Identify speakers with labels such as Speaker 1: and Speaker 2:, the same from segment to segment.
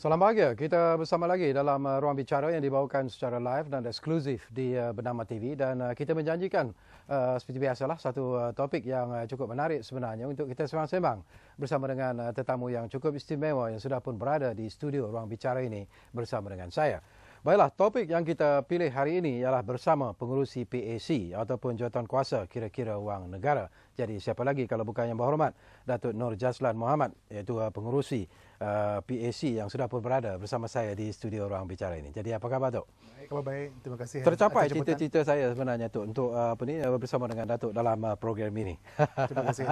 Speaker 1: Salam bahagia, kita bersama lagi dalam ruang bicara yang dibawakan secara live dan eksklusif di Bernama TV dan kita menjanjikan seperti biasalah satu topik yang cukup menarik sebenarnya untuk kita sembang-sembang bersama dengan tetamu yang cukup istimewa yang sudah pun berada di studio ruang bicara ini bersama dengan saya. Baiklah, topik yang kita pilih hari ini ialah bersama pengerusi PAC ataupun jawatankuasa kira-kira wang negara. Jadi siapa lagi kalau bukan Yang Berhormat Datuk Nur Jazlan Mohamad, iaitu pengerusi PAC yang sudah pun berada bersama saya di studio ruang bicara ini. Jadi apa khabar, Tok?
Speaker 2: Baik, khabar baik. Terima kasih.
Speaker 1: Tercapai cita-cita saya sebenarnya, Tok, untuk bersama dengan Datuk dalam program ini.
Speaker 2: Terima kasih.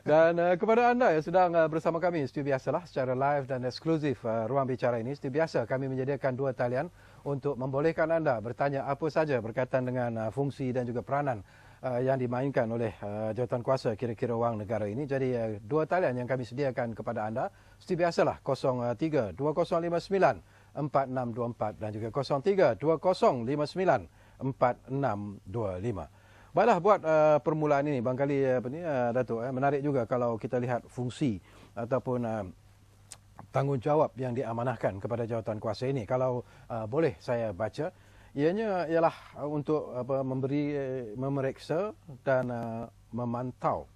Speaker 1: Dan kepada anda yang sedang bersama kami, seperti biasalah secara live dan eksklusif ruang bicara ini, seperti biasa kami menyediakan dua talian untuk membolehkan anda bertanya apa saja berkaitan dengan fungsi dan juga peranan yang dimainkan oleh jawatankuasa kira-kira wang negara ini. Jadi dua talian yang kami sediakan kepada anda seperti biasalah 03 2059 4624 dan juga 03 2059 4625. Baiklah, buat permulaan ini barangkali Datuk, menarik juga kalau kita lihat fungsi ataupun tanggungjawab yang diamanahkan kepada jawatankuasa ini. Kalau boleh saya baca, ianya ialah untuk memeriksa dan memantau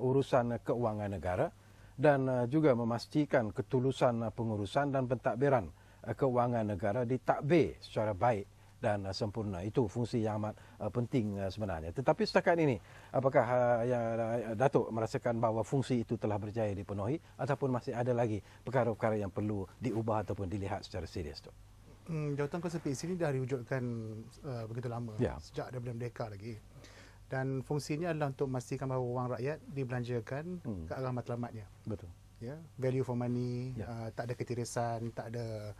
Speaker 1: urusan keuangan negara dan juga memastikan ketulusan pengurusan dan pentadbiran keuangan negara ditadbir secara baik dan sempurna. Itu fungsi yang amat penting sebenarnya. Tetapi setakat ini, apakah Datuk merasakan bahawa fungsi itu telah berjaya dipenuhi ataupun masih ada lagi perkara-perkara yang perlu diubah ataupun dilihat secara serius, Tok?
Speaker 2: Jawatankuasa PAC ini dah diwujudkan begitu lama, sejak daripada merdeka lagi. Dan fungsinya adalah untuk memastikan bahawa wang rakyat dibelanjakan ke arah matlamatnya.
Speaker 1: Betul.
Speaker 2: Ya, value for money, tak ada ketirisan, tak ada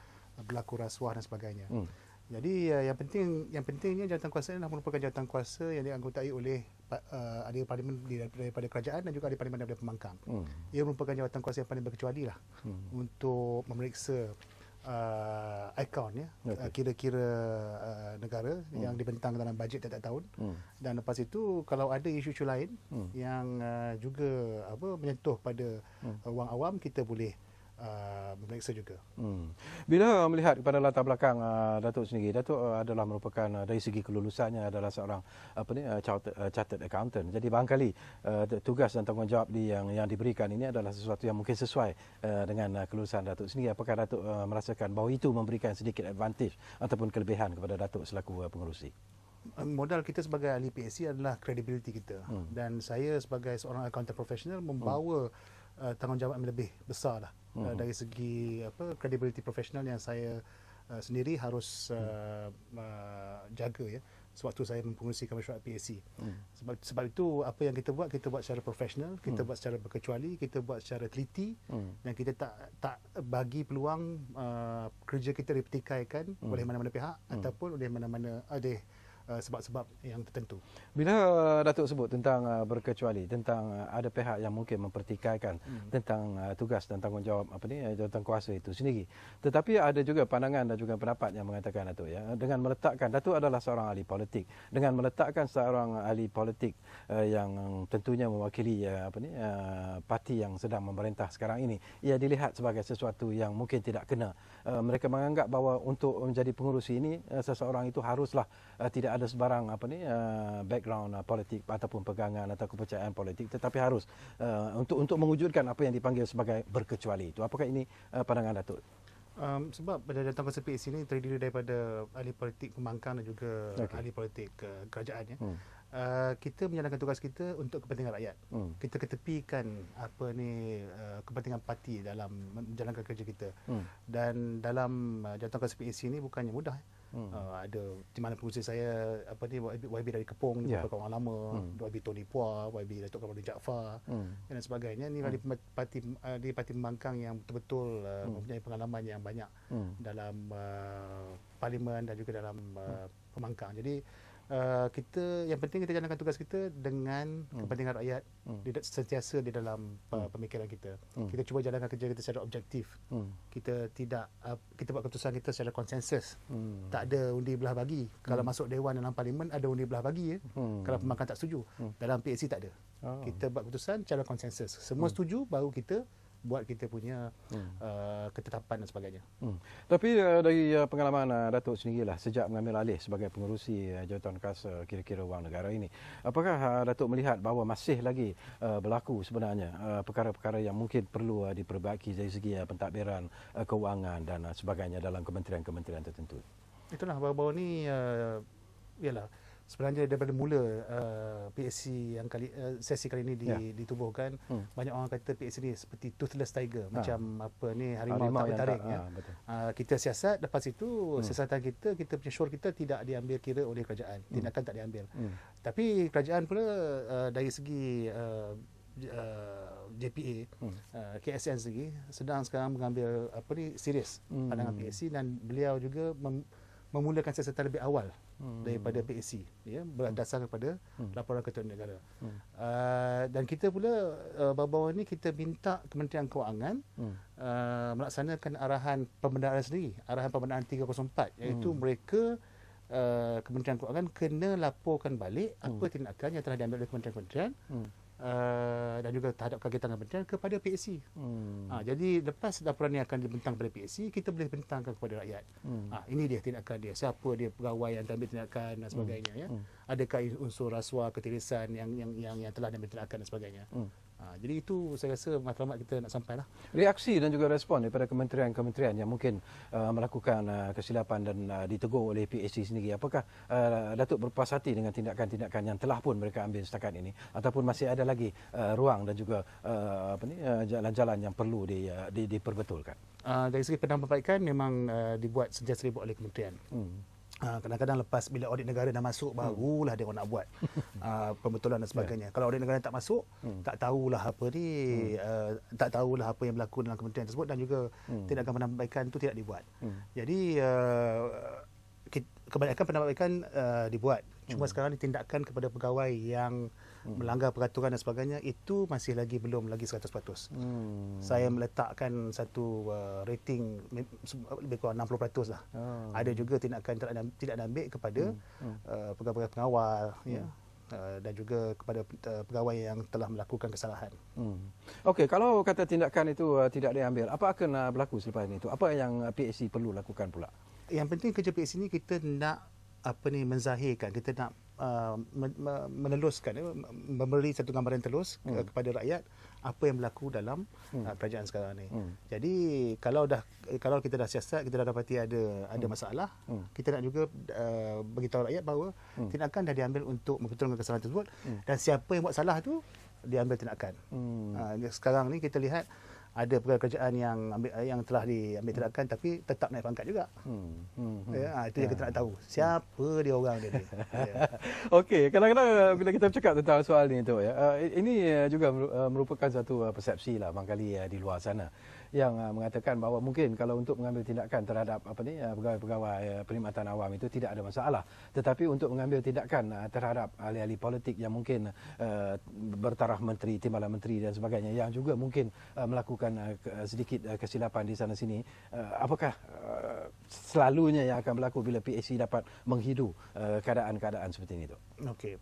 Speaker 2: berlaku rasuah dan sebagainya. Jadi yang pentingnya jawatankuasa adalah merupakan jawatankuasa yang dianggotai oleh ahli parlimen daripada kerajaan dan juga ahli parlimen daripada pembangkang. Ia merupakan jawatankuasa yang paling berkecuali lah untuk memeriksa akaun, kira-kira negara yang dibentang dalam bajet tiap-tiap tahun. Dan lepas itu kalau ada isu-isu lain yang juga menyentuh pada wang awam, kita boleh memeriksa juga.
Speaker 1: Bila melihat kepada latar belakang Datuk sendiri, Datuk adalah merupakan dari segi kelulusannya adalah seorang chartered accountant. Jadi barangkali tugas dan tanggungjawab yang diberikan ini adalah sesuatu yang mungkin sesuai dengan kelulusan Datuk sendiri. Apakah Datuk merasakan bahawa itu memberikan sedikit advantage ataupun kelebihan kepada Datuk selaku pengerusi?
Speaker 2: Modal kita sebagai ahli PAC adalah credibility kita. Dan saya sebagai seorang accountant profesional membawa tanggungjawab yang lebih besar lah. Dari segi credibility profesional yang saya sendiri harus jaga ya sewaktu saya mempengerusikan mesyuarat PAC. Sebab itu apa yang kita buat secara profesional, kita buat secara berkecuali, kita buat secara teliti, dan kita tak bagi peluang kerja kita dipertikaikan oleh mana-mana pihak ataupun oleh mana-mana sebab-sebab yang tertentu.
Speaker 1: Bila Datuk sebut tentang berkecuali, tentang ada pihak yang mungkin mempertikaikan tentang tugas dan tanggungjawab jawatankuasa itu sendiri. Tetapi ada juga pandangan dan juga pendapat yang mengatakan, Datuk, ya, dengan meletakkan Datuk adalah seorang ahli politik, dengan meletakkan seorang ahli politik yang tentunya mewakili parti yang sedang memerintah sekarang ini, ia dilihat sebagai sesuatu yang mungkin tidak kena. Mereka menganggap bahawa untuk menjadi pengurusi ini seseorang itu haruslah tidak ada sebarang background politik ataupun pegangan atau kepercayaan politik, tetapi harus untuk mewujudkan apa yang dipanggil sebagai berkecuali itu. Apakah ini pandangan Datuk?
Speaker 2: Sebab pada jawatankuasa PAC ini terdiri daripada ahli politik pembangkang dan juga ahli politik kerajaan. Kita menjalankan tugas kita untuk kepentingan rakyat. Kita ketepikan kepentingan parti dalam menjalankan kerja kita. Dan dalam jawatankuasa PAC ini bukannya mudah. Ada di mana pengurusi saya YB dari Kepong, beberapa orang lama, YB Tony Puah, YB Datuk Kamarudin Jaafar dan sebagainya. Ini di parti pembangkang yang betul-betul mempunyai pengalaman yang banyak dalam parlimen dan juga dalam pembangkang. Jadi yang penting kita jalankan tugas kita dengan kepentingan rakyat sentiasa di dalam pemikiran kita. Kita cuba jalankan kerja kita secara objektif. Kita buat keputusan kita secara konsensus. Tak ada undi belah bagi. Kalau masuk dewan dalam parlimen ada undi belah bagi. Kalau pembangkang tak setuju. Dalam PAC tak ada. Kita buat keputusan secara konsensus. Semua setuju baru kita buat kita punya ketetapan dan sebagainya.
Speaker 1: Tapi dari pengalaman Datuk sendirilah sejak mengambil alih sebagai pengerusi jawatan khas kira-kira wang negara ini, apakah Datuk melihat bahawa masih lagi berlaku sebenarnya perkara-perkara yang mungkin perlu diperbaiki dari segi pentadbiran kewangan dan sebagainya dalam kementerian-kementerian tertentu?
Speaker 2: Itulah baru-baru ni ialah sebenarnya daripada mula PSC yang sesi kali ini ditubuhkan, banyak orang kata PSC ni seperti toothless tiger, macam apa ni, harimau tak bertaring ya. Kita siasat, lepas itu siasatan kita punya syur kita tidak diambil kira oleh kerajaan, tindakan tak diambil. Tapi kerajaan pula dari segi JPA, KSN sendiri sedang sekarang mengambil serius pandangan PSC, dan beliau juga memulakan siasatan lebih awal daripada PSC, ya, berdasarkan kepada laporan Ketua Negara. Dan kita pula baru-baru ini kita minta Kementerian Kewangan melaksanakan arahan pembenaran sendiri, arahan pembenaran 304, iaitu mereka Kementerian Kewangan kena laporkan balik apa tindakan yang telah diambil oleh kementerian-kementerian dan juga terhadap kagitan kementerian kepada PSC. Jadi lepas laporan ini akan dibentang kepada PSC, kita boleh bentangkan kepada rakyat. Ini dia tindakan dia, siapa dia pegawai yang ambil tindakan dan sebagainya, ya. Adakah unsur rasuah, ketirisan yang telah diambil tindakan dan sebagainya. Jadi itu saya rasa matlamat kita nak sampailah.
Speaker 1: Reaksi dan juga respon daripada kementerian-kementerian yang mungkin melakukan kesilapan dan ditegur oleh PSC sendiri, apakah Datuk berpuas hati dengan tindakan-tindakan yang telah pun mereka ambil setakat ini, ataupun masih ada lagi ruang dan juga jalan-jalan yang perlu diperbetulkan?
Speaker 2: Dari segi penambahbaikan memang dibuat sentiasa dibuat oleh kementerian. Kadang-kadang lepas bila audit negara dah masuk, barulah dia orang nak buat pembetulan dan sebagainya. Kalau audit negara tak masuk, tak tahulah apa ni, tak tahulah apa yang berlaku dalam kementerian tersebut, dan juga tindakan penambahbaikan itu tidak dibuat. Jadi kebanyakan penambahbaikan dibuat. Cuma sekarang tindakan kepada pegawai yang melanggar peraturan dan sebagainya, itu masih belum lagi 100%. Saya meletakkan satu rating lebih kurang 60% lah. Ada juga tindakan tidak diambil kepada pegawai pengawal, ya, dan juga kepada pegawai yang telah melakukan kesalahan.
Speaker 1: Okey, kalau kata tindakan itu tidak diambil, apa akan berlaku selepas itu? Apa yang PSC perlu lakukan pula?
Speaker 2: Yang penting kerja PSC ini kita nak menzahirkan, kita nak meneluskan, memberi satu gambaran telus kepada rakyat apa yang berlaku dalam kerajaan sekarang ni. Jadi kalau kita dah siasat, kita dah dapati ada masalah, kita nak juga beritahu rakyat bahawa tindakan dah diambil untuk membetulkan kesalahan tersebut, dan siapa yang buat salah tu diambil tindakan. Sekarang ni kita lihat ada pegawai kerajaan yang telah diambil tindakan tapi tetap naik pangkat juga. Itu yang kita nak tahu. Siapa dia orang dia ni.
Speaker 1: Okey, kadang-kadang bila kita bercakap tentang soal ni tu, ya, ini juga merupakan satu persepsi lah barangkali di luar sana yang mengatakan bahawa mungkin kalau untuk mengambil tindakan terhadap pegawai-pegawai perkhidmatan awam itu tidak ada masalah, tetapi untuk mengambil tindakan terhadap ahli-ahli politik yang mungkin bertaraf menteri, timbalan menteri dan sebagainya, yang juga mungkin melakukan sedikit kesilapan di sana sini, apakah selalunya yang akan berlaku bila PSC dapat menghidu keadaan-keadaan seperti ini tu?
Speaker 2: Okey.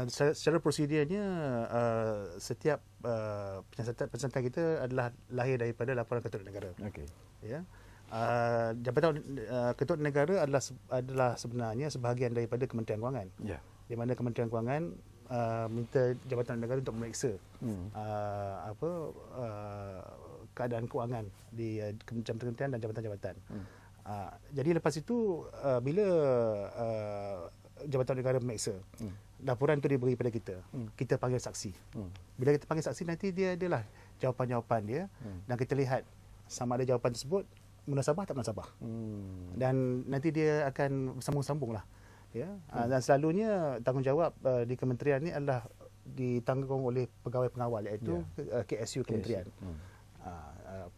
Speaker 2: Secara prosedurnya setiap penyiasatan kita adalah lahir daripada laporan Ketua Negara.
Speaker 1: Okey.
Speaker 2: Ya. Jabatan Ketua Negara adalah sebenarnya sebahagian daripada Kementerian Kewangan. Ya. Di mana Kementerian Kewangan minta Jabatan Negara untuk memeriksa keadaan kewangan di kementerian dan jabatan-jabatan. Jadi lepas itu bila Jabatan Negara memeriksa, laporan itu diberi kepada kita. Kita panggil saksi. Bila kita panggil saksi, nanti dia adalah jawapan-jawapan dia, dan kita lihat sama ada jawapan tersebut munasabah tak munasabah. Dan nanti dia akan bersambung-sambung lah. Ya. Dan selalunya tanggungjawab di kementerian ni adalah ditanggung oleh pegawai pengawal, iaitu KSU kementerian.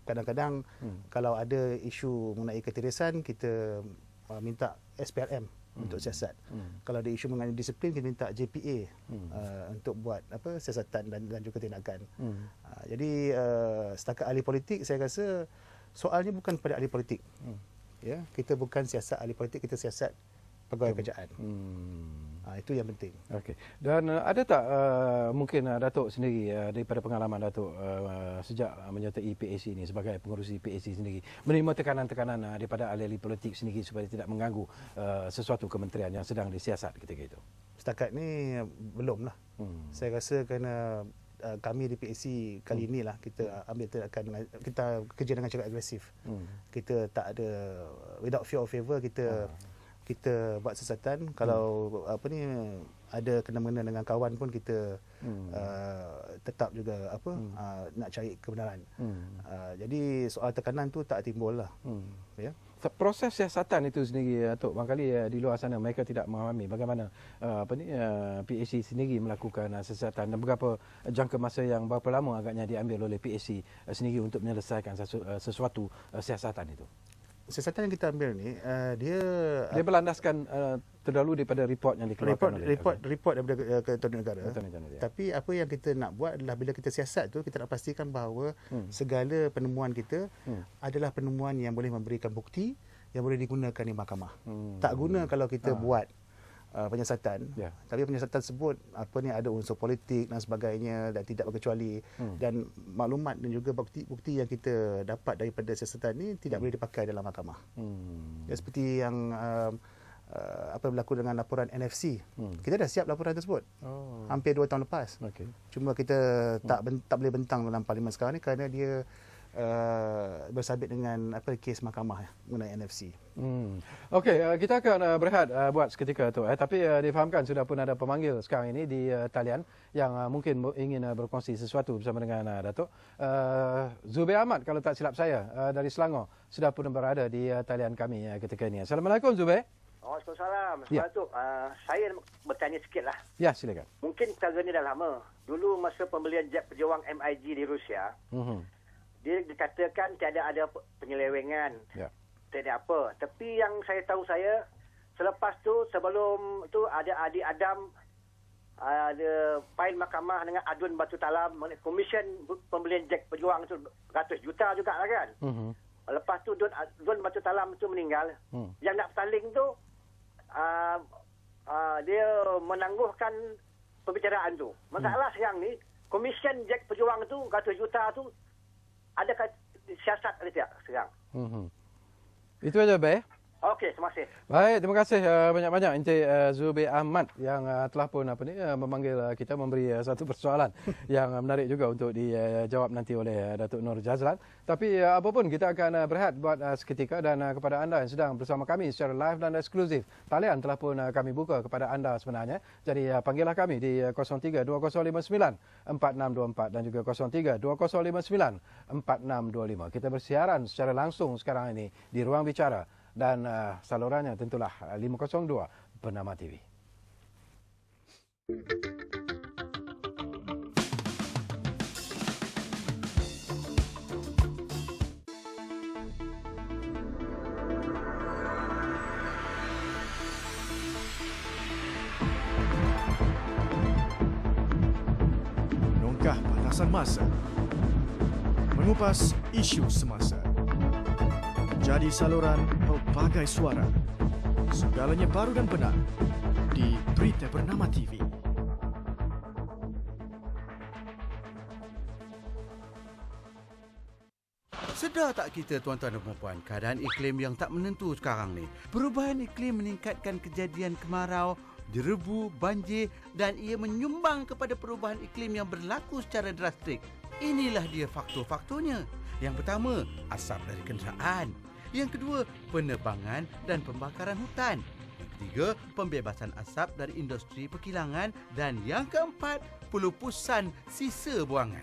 Speaker 2: Kadang-kadang kalau ada isu mengenai ketirisan, kita minta SPRM untuk siasat. Kalau ada isu mengenai disiplin, kita minta JPA untuk buat siasatan dan juga tindakan. Jadi setakat ahli politik, saya rasa soalnya bukan pada ahli politik. Ya, kita bukan siasat ahli politik, kita siasat pegawai kerajaan. Itu yang penting.
Speaker 1: Okey. Dan ada tak mungkin Datuk sendiri daripada pengalaman Datuk sejak menyertai PAC ini sebagai pengurusi PAC sendiri menerima tekanan-tekanan daripada ahli-ahli politik sendiri supaya tidak mengganggu sesuatu kementerian yang sedang disiasat ketika itu?
Speaker 2: Setakat ni belum lah. Saya rasa kerana kami di PAC kali inilah kita ambil tindakan dengan, kita kerja dengan cara agresif. Kita tak ada without fear of favour, kita buat siasatan. Kalau ada kena-mengena dengan kawan pun kita tetap juga nak cari kebenaran. Jadi soal tekanan tu tak timbul lah. Ya.
Speaker 1: Proses siasatan itu sendiri, Datuk, barangkali di luar sana mereka tidak memahami bagaimana PAC sendiri melakukan siasatan dan berapa jangka masa yang berapa lama agaknya diambil oleh PAC sendiri untuk menyelesaikan sesuatu siasatan itu.
Speaker 2: Siasatan yang kita ambil ni dia
Speaker 1: berlandaskan terdahulu daripada report yang dikeluarkan
Speaker 2: report daripada Ketua Negara. Tapi apa yang kita nak buat adalah bila kita siasat tu, kita nak pastikan bahawa segala penemuan kita adalah penemuan yang boleh memberikan bukti yang boleh digunakan di mahkamah. Tak guna kalau kita buat penyiasatan, tapi penyiasatan tersebut ada unsur politik dan sebagainya dan tidak berkecuali, dan maklumat dan juga bukti yang kita dapat daripada siasatan ini tidak boleh dipakai dalam mahkamah. Seperti yang berlaku dengan laporan NFC. Kita dah siap laporan tersebut hampir 2 tahun lepas. Cuma kita tak boleh bentang dalam parlimen sekarang ni kerana dia bersabit dengan kes mahkamah mengenai NFC.
Speaker 1: Okey, kita akan berehat buat seketika tu. Tapi difahamkan sudah pun ada pemanggil sekarang ini di talian yang mungkin ingin berkongsi sesuatu bersama dengan Datuk. Zubir Ahmad, kalau tak silap saya, dari Selangor, sudah pun berada di talian kami ketika ini. Assalamualaikum, Zubir.
Speaker 3: Waalaikumsalam.
Speaker 1: Ya.
Speaker 3: Datuk, saya bertanya sikitlah.
Speaker 1: Ya, silakan.
Speaker 3: Mungkin perkara ni dah lama. Dulu masa pembelian jet pejuang MiG di Rusia, dia dikatakan tiada ada penyelewengan. Tiada apa. Tapi yang saya tahu selepas tu, sebelum tu ada Adik Adam, ada fail mahkamah dengan aduan Batu Talam mengenai komisen pembelian jet pejuang tu ratus juta juga lah kan. Lepas tu Dun Batu Talam tu meninggal. Yang nak bertanding tu dia menangguhkan pembicaraan tu. Masalah sekarang ni, komisen jet pejuang tu ratus juta tu adakah siasat atau tidak sekarang?
Speaker 1: Itu aja, Bay.
Speaker 3: Okey, terima kasih.
Speaker 1: Baik, terima kasih banyak-banyak Encik Zubir Ahmad yang telah pun memanggil kita, memberi satu persoalan yang menarik juga untuk dijawab nanti oleh Datuk Nur Jazlan. Tapi apapun, kita akan berehat buat seketika, dan kepada anda yang sedang bersama kami secara live dan eksklusif, talian telah pun kami buka kepada anda sebenarnya. Jadi panggillah kami di 03-2059-4624 dan juga 03-2059-4625. Kita bersiaran secara langsung sekarang ini di Ruang Bicara, dan salurannya tentulah 502 Bernama TV.
Speaker 4: Menongkah panasan masa, mengupas isu semasa. Jadi saluran pelbagai suara. Segalanya baru dan benar di Berita Bernama TV.
Speaker 5: Sedar tak kita, tuan-tuan dan puan-puan, keadaan iklim yang tak menentu sekarang ni. Perubahan iklim meningkatkan kejadian kemarau, derebu, banjir, dan ia menyumbang kepada perubahan iklim yang berlaku secara drastik. Inilah dia faktor-faktornya. Yang pertama, asap dari kenderaan. Yang kedua, penebangan dan pembakaran hutan. Yang ketiga, pembebasan asap dari industri perkilangan. Dan yang keempat, pelupusan sisa buangan.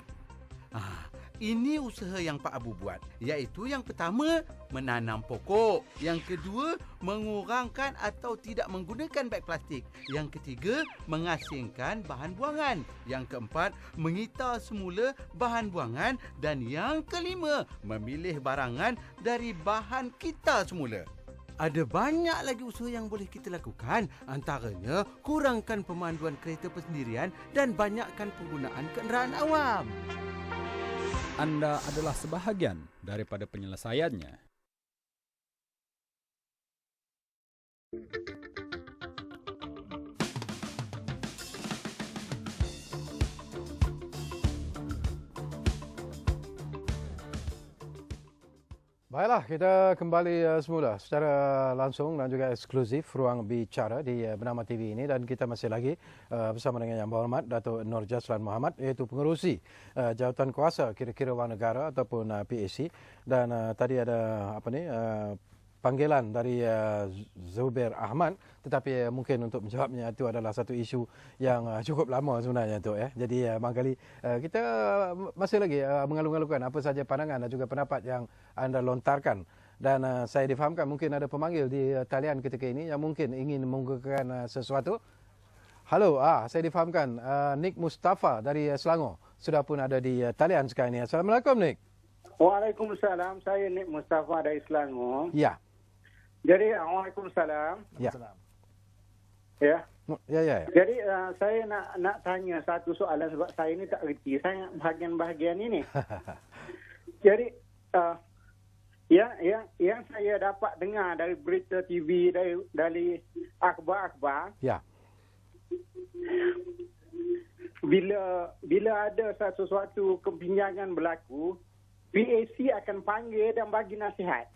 Speaker 5: Ini usaha yang Pak Abu buat, iaitu yang pertama, menanam pokok. Yang kedua, mengurangkan atau tidak menggunakan beg plastik. Yang ketiga, mengasingkan bahan buangan. Yang keempat, mengitar semula bahan buangan. Dan yang kelima, memilih barangan dari bahan kita semula. Ada banyak lagi usaha yang boleh kita lakukan. Antaranya, kurangkan pemanduan kereta persendirian dan banyakkan penggunaan kenderaan awam.
Speaker 6: Anda adalah sebahagian daripada penyelesaiannya.
Speaker 1: Baiklah, kita kembali semula secara langsung dan juga eksklusif ruang bicara di Bernama TV ini, dan kita masih lagi bersama dengan Yang Berhormat Dato' Nur Jazlan Mohamad, iaitu pengerusi jawatan kuasa kira-kira wang negara ataupun PAC, dan tadi ada panggilan dari Zubair Ahmad, tetapi mungkin untuk menjawabnya itu adalah satu isu yang cukup lama sebenarnya tu ya. Jadi barangkali kita masih lagi mengalu-alukan apa saja pandangan dan juga pendapat yang anda lontarkan, dan saya difahamkan mungkin ada pemanggil di talian ketika ini yang mungkin ingin mengemukakan sesuatu. Halo, saya difahamkan Nik Mustafa dari Selangor sudah pun ada di talian sekarang ini. Assalamualaikum, Nik.
Speaker 7: Waalaikumsalam. Saya Nik Mustafa dari Selangor.
Speaker 1: Ya.
Speaker 7: Jadi, Waalaikumsalam.
Speaker 1: Ya.
Speaker 7: Ya.
Speaker 1: Ya.
Speaker 7: Jadi, saya nak tanya satu soalan sebab saya ini tak reti. Saya bahagian-bahagian ini. Jadi, yang saya dapat dengar dari berita TV, dari akhbar-akhbar.
Speaker 1: Ya.
Speaker 7: Bila ada sesuatu kebinjangan berlaku, PAC akan panggil dan bagi nasihat.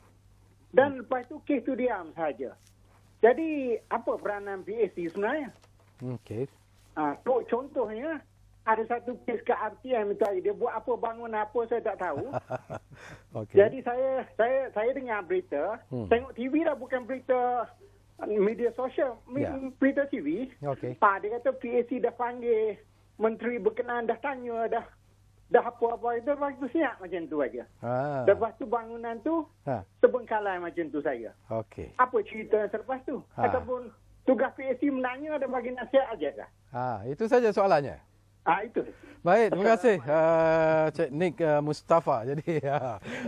Speaker 7: Dan lepas tu kes tu diam saja. Jadi apa peranan PAC sebenarnya?
Speaker 1: Okey.
Speaker 7: Contohnya ada satu kes ke RTM itu dia buat apa, bangun apa saya tak tahu.
Speaker 1: Okay.
Speaker 7: Jadi saya dengar berita, tengok TV dah, bukan berita media sosial, berita TV.
Speaker 1: Okey.
Speaker 7: Dia kata PAC dah panggil menteri berkenaan, dah tanya, dah apa-apa itu, lepas tu siap macam tu aja. Lepas tu bangunan tu terbengkalai macam tu saya.
Speaker 1: Okey.
Speaker 7: Apa cerita selepas tu? Ataupun tugas PAC menanya dan bagi nasihat aja kah?
Speaker 1: Itu saja soalannya.
Speaker 7: Itu.
Speaker 1: Baik, terima kasih Cik Nik Mustafa. Jadi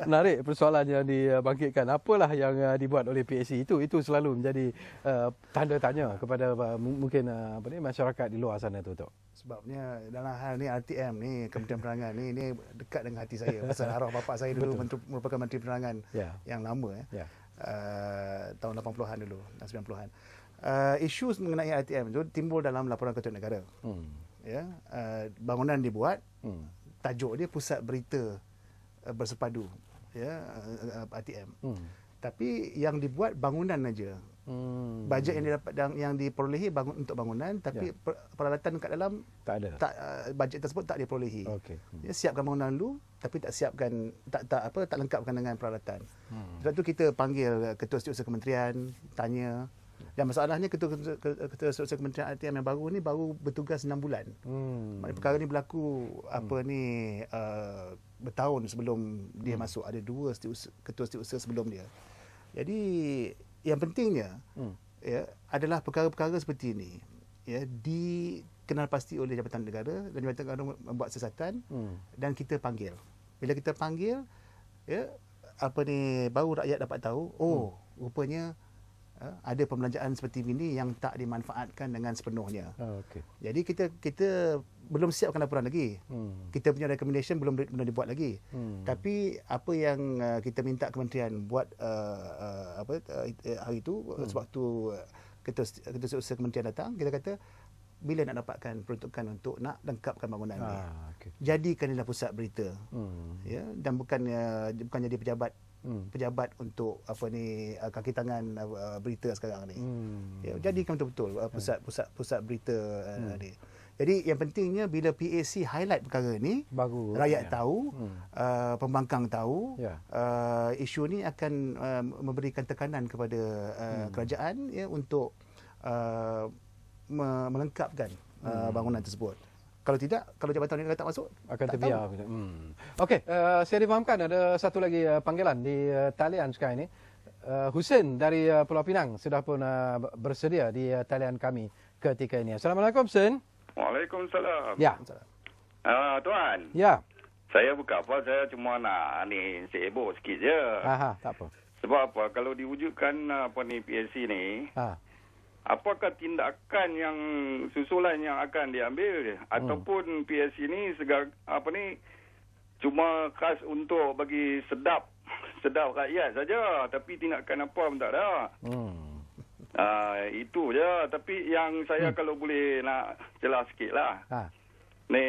Speaker 1: menarik persoalan yang dibangkitkan. Apalah yang dibuat oleh PAC itu selalu menjadi tanda tanya kepada mungkin masyarakat di luar sana tu.
Speaker 2: Sebabnya dalam hal ni RTM ni, Kementerian Penerangan ni dekat dengan hati saya. Pasal arwah bapa saya dulu merupakan Menteri Penerangan yang lama tahun 80-an dulu dan 90-an. Isu mengenai RTM itu timbul dalam laporan Ketua Negara. Bangunan dibuat, tajuk dia Pusat Berita Bersepadu, RTM. Tapi yang dibuat bangunan aja. Bajet yang didapat yang diperolehi untuk bangunan, tapi peralatan kat dalam
Speaker 1: tak ada.
Speaker 2: Bajet tersebut tak diperolehi.
Speaker 1: Okey.
Speaker 2: Siapkan bangunan dulu tapi tak siapkan tak lengkapkan dengan peralatan. Sebab tu kita panggil Ketua Setiausaha Kementerian, tanya. Dan masalahnya Ketua Setiausaha Kementerian RTM yang baru ni baru bertugas 6 bulan. Maknanya perkara ni berlaku bertahun sebelum dia masuk. Ada 2 ketua setiausaha sebelum dia. Jadi yang pentingnya adalah perkara-perkara seperti ini dikenal pasti oleh Jabatan Negara, dan Jabatan Negara membuat siasatan dan kita panggil. Bila kita panggil baru rakyat dapat tahu, rupanya ada pembelanjaan seperti ini yang tak dimanfaatkan dengan sepenuhnya.
Speaker 1: Okay.
Speaker 2: Jadi kita belum siapkan laporan lagi. Kita punya recommendation belum dibuat lagi. Tapi apa yang kita minta kementerian buat hari itu, sewaktu Ketua Setiausaha Kementerian datang, kita kata bila nak dapatkan peruntukan untuk nak lengkapkan bangunan ni. Okay. Jadikanlah pusat berita. Dan bukan jadi pejabat untuk kaki tangan berita sekarang ni. Jadikan betul-betul pusat berita ni. Jadi yang pentingnya bila PAC highlight perkara ni, baru rakyat tahu, pembangkang tahu, isu ni akan memberikan tekanan kepada kerajaan untuk melengkapkan bangunan tersebut. Kalau tidak, kalau Jabatan Negara tak masuk,
Speaker 1: akan terbiar. Okey, saya difahamkan ada satu lagi panggilan di talian sekarang ini. Hussein dari Pulau Pinang sudah pun bersedia di talian kami ketika ini. Assalamualaikum, Hussein.
Speaker 8: Waalaikumsalam.
Speaker 1: Ya.
Speaker 8: Tuan.
Speaker 1: Ya.
Speaker 8: Saya bukan apa, saya cuma nak sibuk sikit je.
Speaker 1: Tak apa.
Speaker 8: Sebab apa? Kalau diwujudkan PAC ni, apakah tindakan yang susulan yang akan diambil ataupun PAC ni cuma khas untuk bagi sedap rakyat saja, tapi tindakan apa pun tak ada. Itu je. Tapi yang saya kalau boleh nak jelas sikitlah. Ni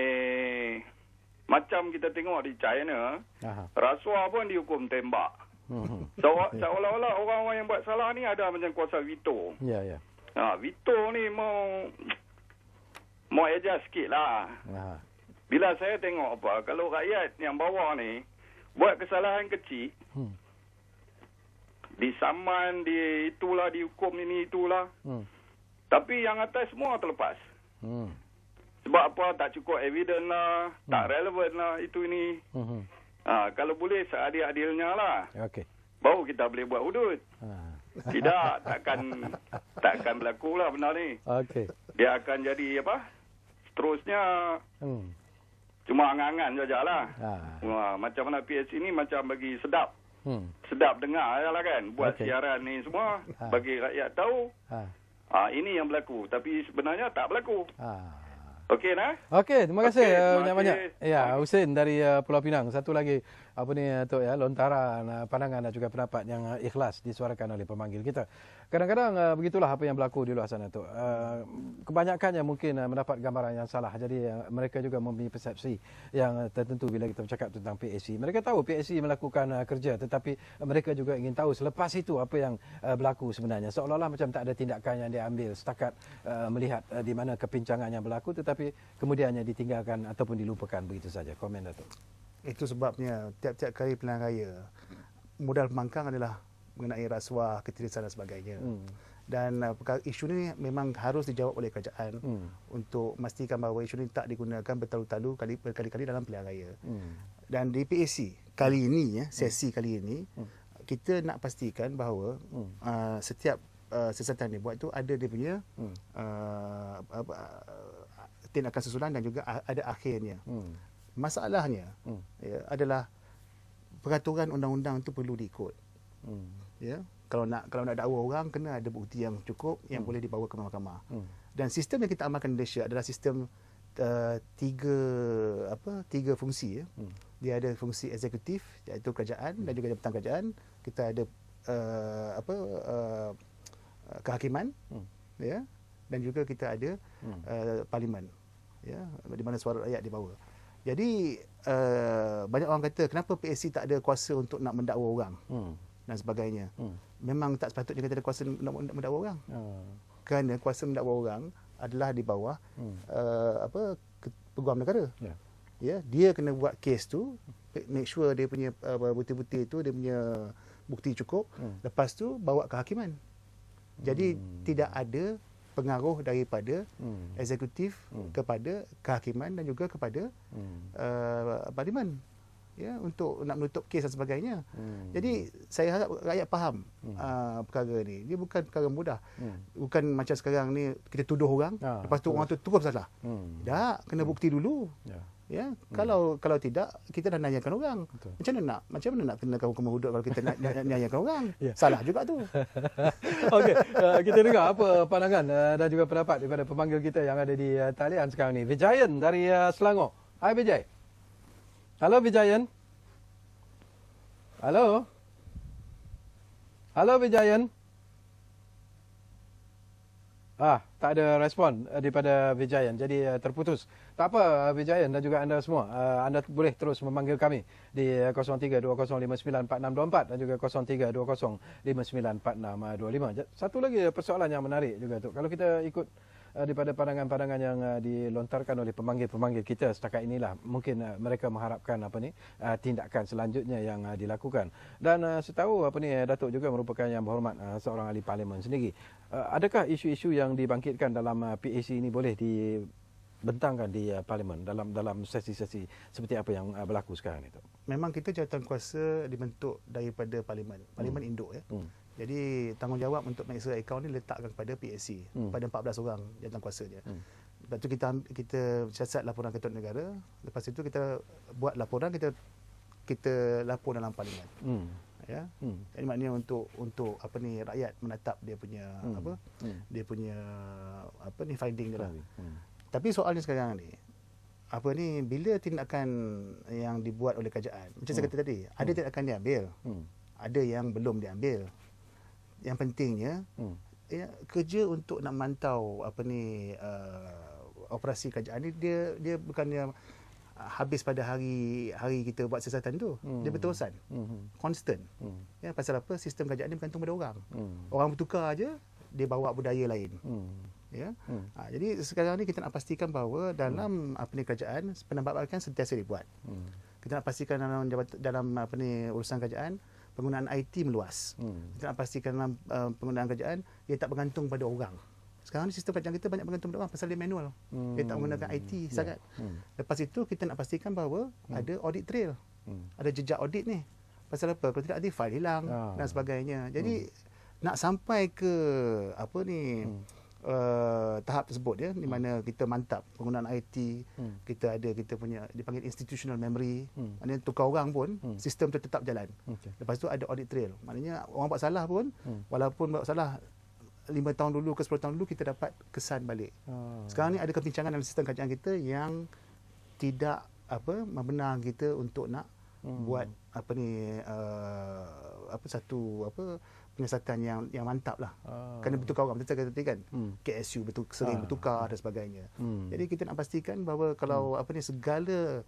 Speaker 8: macam kita tengok di China, rasuah pun dihukum tembak. Seolah-olah orang-orang yang buat salah ni ada macam kuasa veto.
Speaker 1: Ya.
Speaker 8: Veto ni mau adjust sikit lah. Bila saya tengok kalau rakyat yang bawah ni buat kesalahan kecil, disaman, dihukum ini itulah. Tapi yang atas semua terlepas. Sebab apa? Tak cukup evidence lah, tak relevan lah itu ini. Kalau boleh seadil-adilnya lah.
Speaker 1: Okey.
Speaker 8: Baru kita boleh buat hudud. Tidak, takkan berlaku lah benda ni.
Speaker 1: Okey.
Speaker 8: Dia akan jadi apa? Seterusnya cuma angan-angan sajalah. Macam mana PSC ni macam bagi sedap. Sedap dengar lah kan. Buat siaran ni semua bagi rakyat tahu. Ini yang berlaku. Tapi sebenarnya tak berlaku. Okey nah.
Speaker 1: Okey, terima kasih banyak-banyak. Ya, Husin dari Pulau Pinang. Satu lagi Tok ya, lontaran pandangan dan juga pendapat yang ikhlas disuarakan oleh pemanggil kita. Kadang-kadang begitulah apa yang berlaku di luar sana Tok. Kebanyakannya mungkin mendapat gambaran yang salah. Jadi mereka juga mempunyai persepsi yang tertentu bila kita bercakap tentang PAC. Mereka tahu PAC melakukan kerja, tetapi mereka juga ingin tahu selepas itu apa yang berlaku sebenarnya. Seolah-olah macam tak ada tindakan yang diambil setakat melihat di mana kepincangan yang berlaku, tetapi kemudiannya ditinggalkan ataupun dilupakan begitu saja. Komen Datuk.
Speaker 2: Itu sebabnya tiap-tiap kali pilihan raya modal pembangkang adalah mengenai rasuah, ketirisan dan sebagainya. Dan isu ini memang harus dijawab oleh kerajaan untuk memastikan bahawa isu ini tak digunakan berkali-kali dalam pilihan raya. Dan di PAC kali ini, sesi kali ini, kita nak pastikan bahawa setiap siasatan yang dibuat itu ada dia punya tindakan susulan dan juga ada akhirnya. Masalahnya adalah peraturan undang-undang itu perlu diikut. Ya, kalau nak dakwa orang kena ada bukti yang cukup yang boleh dibawa ke mahkamah. Dan sistem yang kita amalkan di Malaysia adalah sistem tiga fungsi ya. Dia ada fungsi eksekutif iaitu kerajaan dan juga jabatan kerajaan. Kita ada kehakiman ya, dan juga kita ada parlimen ya, di mana suara rakyat dibawa. Jadi banyak orang kata kenapa PAC tak ada kuasa untuk nak mendakwa orang dan sebagainya. Memang tak sepatutnya kita ada kuasa nak mendakwa orang. Kerana kuasa mendakwa orang adalah di bawah Peguam Negara. Ya, dia kena buat kes tu, make sure dia punya bukti-bukti itu, dia punya bukti cukup. Lepas tu bawa ke hakiman. Jadi tidak ada pengaruh daripada eksekutif kepada kehakiman dan juga kepada parlimen ya, untuk nak menutup kes dan sebagainya. Jadi saya harap rakyat faham perkara ni. Dia bukan perkara mudah. Bukan macam sekarang ni kita tuduh orang, lepas tu orang tu terus salah. Tak, kena bukti dulu. Ya, kalau tidak kita dah nanyakan orang. Betul. Macam mana nak kenakan hukuman hudud kalau kita nak nanyakan orang? Salah juga tu.
Speaker 1: Okey, kita dengar apa pandangan dan juga pendapat daripada pemanggil kita yang ada di talian sekarang ni. Vijayan dari Selangor. Hai Vijay. Halo Vijayan. Halo. Halo Vijayan. Tak ada respon daripada Vijayan. Jadi terputus. Tak apa Vijayan dan juga anda semua. Anda boleh terus memanggil kami di 0320594624 dan juga 0320594625. Satu lagi persoalan yang menarik juga tu. Kalau kita ikut daripada pandangan-pandangan yang dilontarkan oleh pemanggil-pemanggil kita setakat inilah, mungkin mereka mengharapkan tindakan selanjutnya yang dilakukan. Dan setahu Datuk juga merupakan yang berhormat seorang ahli parlimen sendiri. Adakah isu-isu yang dibangkitkan dalam PAC ini boleh dibentangkan di parlimen dalam sesi-sesi seperti apa yang berlaku sekarang itu?
Speaker 2: Memang kita jawatan kuasa dibentuk daripada parlimen induk ya. Jadi tanggungjawab untuk mengeksa akaun ni letakkan kepada PAC, pada 14 orang jawatan kuasanya. Lepas tu kita siasat laporan Ketua Negara, lepas itu kita buat laporan, kita lapor dalam parlimen. Ya. Jadi maknanya untuk rakyat menatap dia punya finding dia lah. Tapi soalnya sekarang ni bila tindakan yang dibuat oleh kerajaan, macam saya kata tadi, ada tindakan diambil, ada yang belum diambil. Yang pentingnya kerja untuk nak mantau operasi kerajaan ni dia bukannya habis pada hari kita buat siasatan tu. Dia berterusan. Constant. Ya, pasal apa? Sistem kerajaan ni bergantung pada orang. Orang bertukar aja, dia bawa budaya lain. Ya. Jadi sekarang ni kita nak pastikan bahawa dalam kerajaan penambahbaikan sentiasa dibuat. Kita nak pastikan dalam urusan kerajaan penggunaan IT meluas. Kita nak pastikan dalam penggunaan kerajaan ia tak bergantung pada orang. Sekarang ni sistem kerajaan kita banyak bergantung pada orang pasal dia manual. Dia tak menggunakan IT sangat. Lepas itu kita nak pastikan bahawa ada audit trail. Ada jejak audit ni. Pasal apa? Kalau tidak ada file hilang dan sebagainya. Jadi nak sampai ke tahap tersebut ya, di mana kita mantap penggunaan IT, kita punya dipanggil institutional memory. Maknanya tukar orang pun sistem tu tetap jalan. Lepas tu ada audit trail. Maknanya orang buat salah pun walaupun buat salah 5 tahun dulu ke 10 tahun dulu kita dapat kesan balik. Sekarang ni ada kebincangan dalam sistem kerajaan kita yang tidak membenarkan kita untuk nak buat satu penyiasatan yang mantap lah. Kerana bertukar orang, betul tadi kan. KSU sering bertukar dan sebagainya. Jadi kita nak pastikan bahawa kalau segala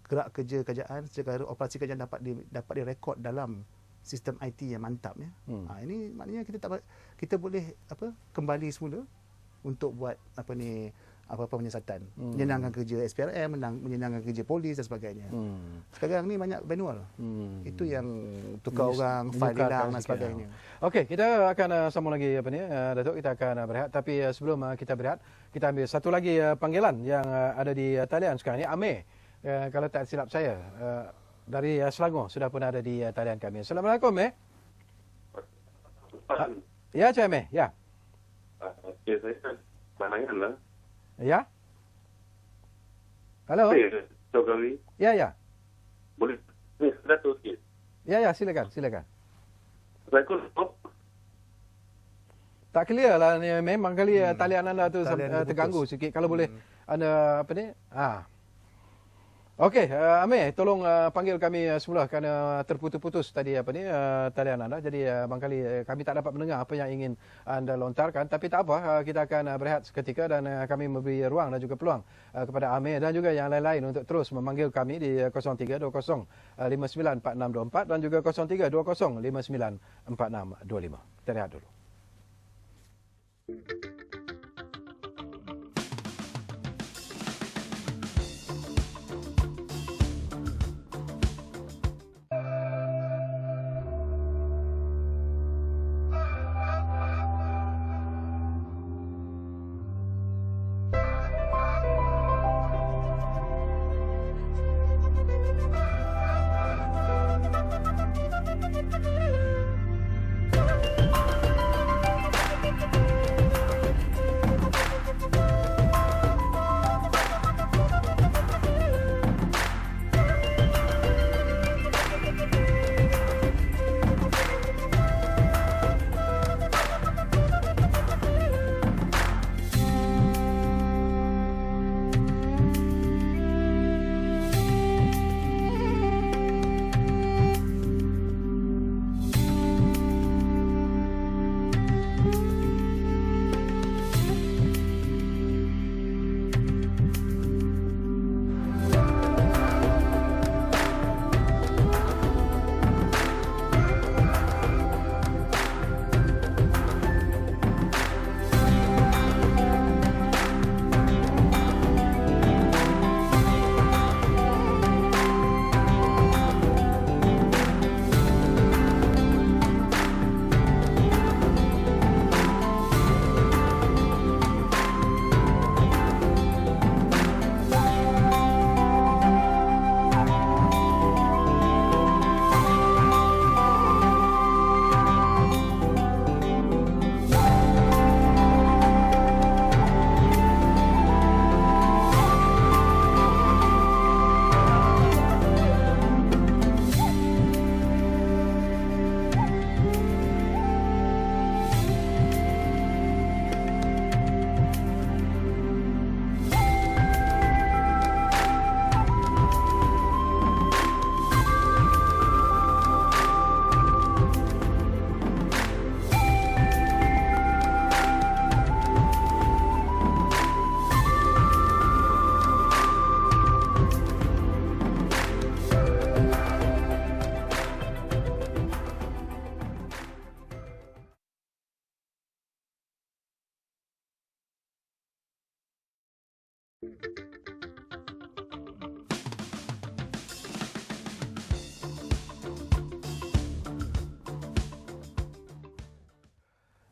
Speaker 2: gerak kerja kerajaan, segala operasi kerajaan dapat direkod dalam sistem IT yang mantap ya. Ini maknanya kita boleh kembali semula untuk buat apa-apa penyiasatan, menyenangkan kerja SPRM, menyenangkan kerja polis dan sebagainya. Sekarang ni banyak manual. Itu yang tukar orang, file hilang dan sebagainya.
Speaker 1: Okey, kita akan sambung lagi Datuk, kita akan berehat, tapi sebelum kita berehat, kita ambil satu lagi panggilan yang ada di talian sekarang ni. Amir, kalau tak silap saya, dari Selangor sudah pun ada di talian kami. Assalamualaikum, Ya, Cik Amir. Ya.
Speaker 9: Ya, saya kan Manangan lah.
Speaker 1: Ya. Halo.
Speaker 9: Kali.
Speaker 1: Ya.
Speaker 9: Boleh Datuk sikit?
Speaker 1: Ya, silakan.
Speaker 9: Assalamualaikum.
Speaker 1: Tak clear lah ni, memang kali talian anda tu terganggu sikit. Kalau boleh anda Okey, Amir, tolong panggil kami semula kerana terputus-putus tadi talian anda. Jadi barangkali kami tak dapat mendengar apa yang ingin anda lontarkan, tapi tak apa, kita akan berehat seketika dan kami memberi ruang dan juga peluang kepada Amir dan juga yang lain-lain untuk terus memanggil kami di 0320 594624 dan juga 0320 594625. Kita rehat dulu.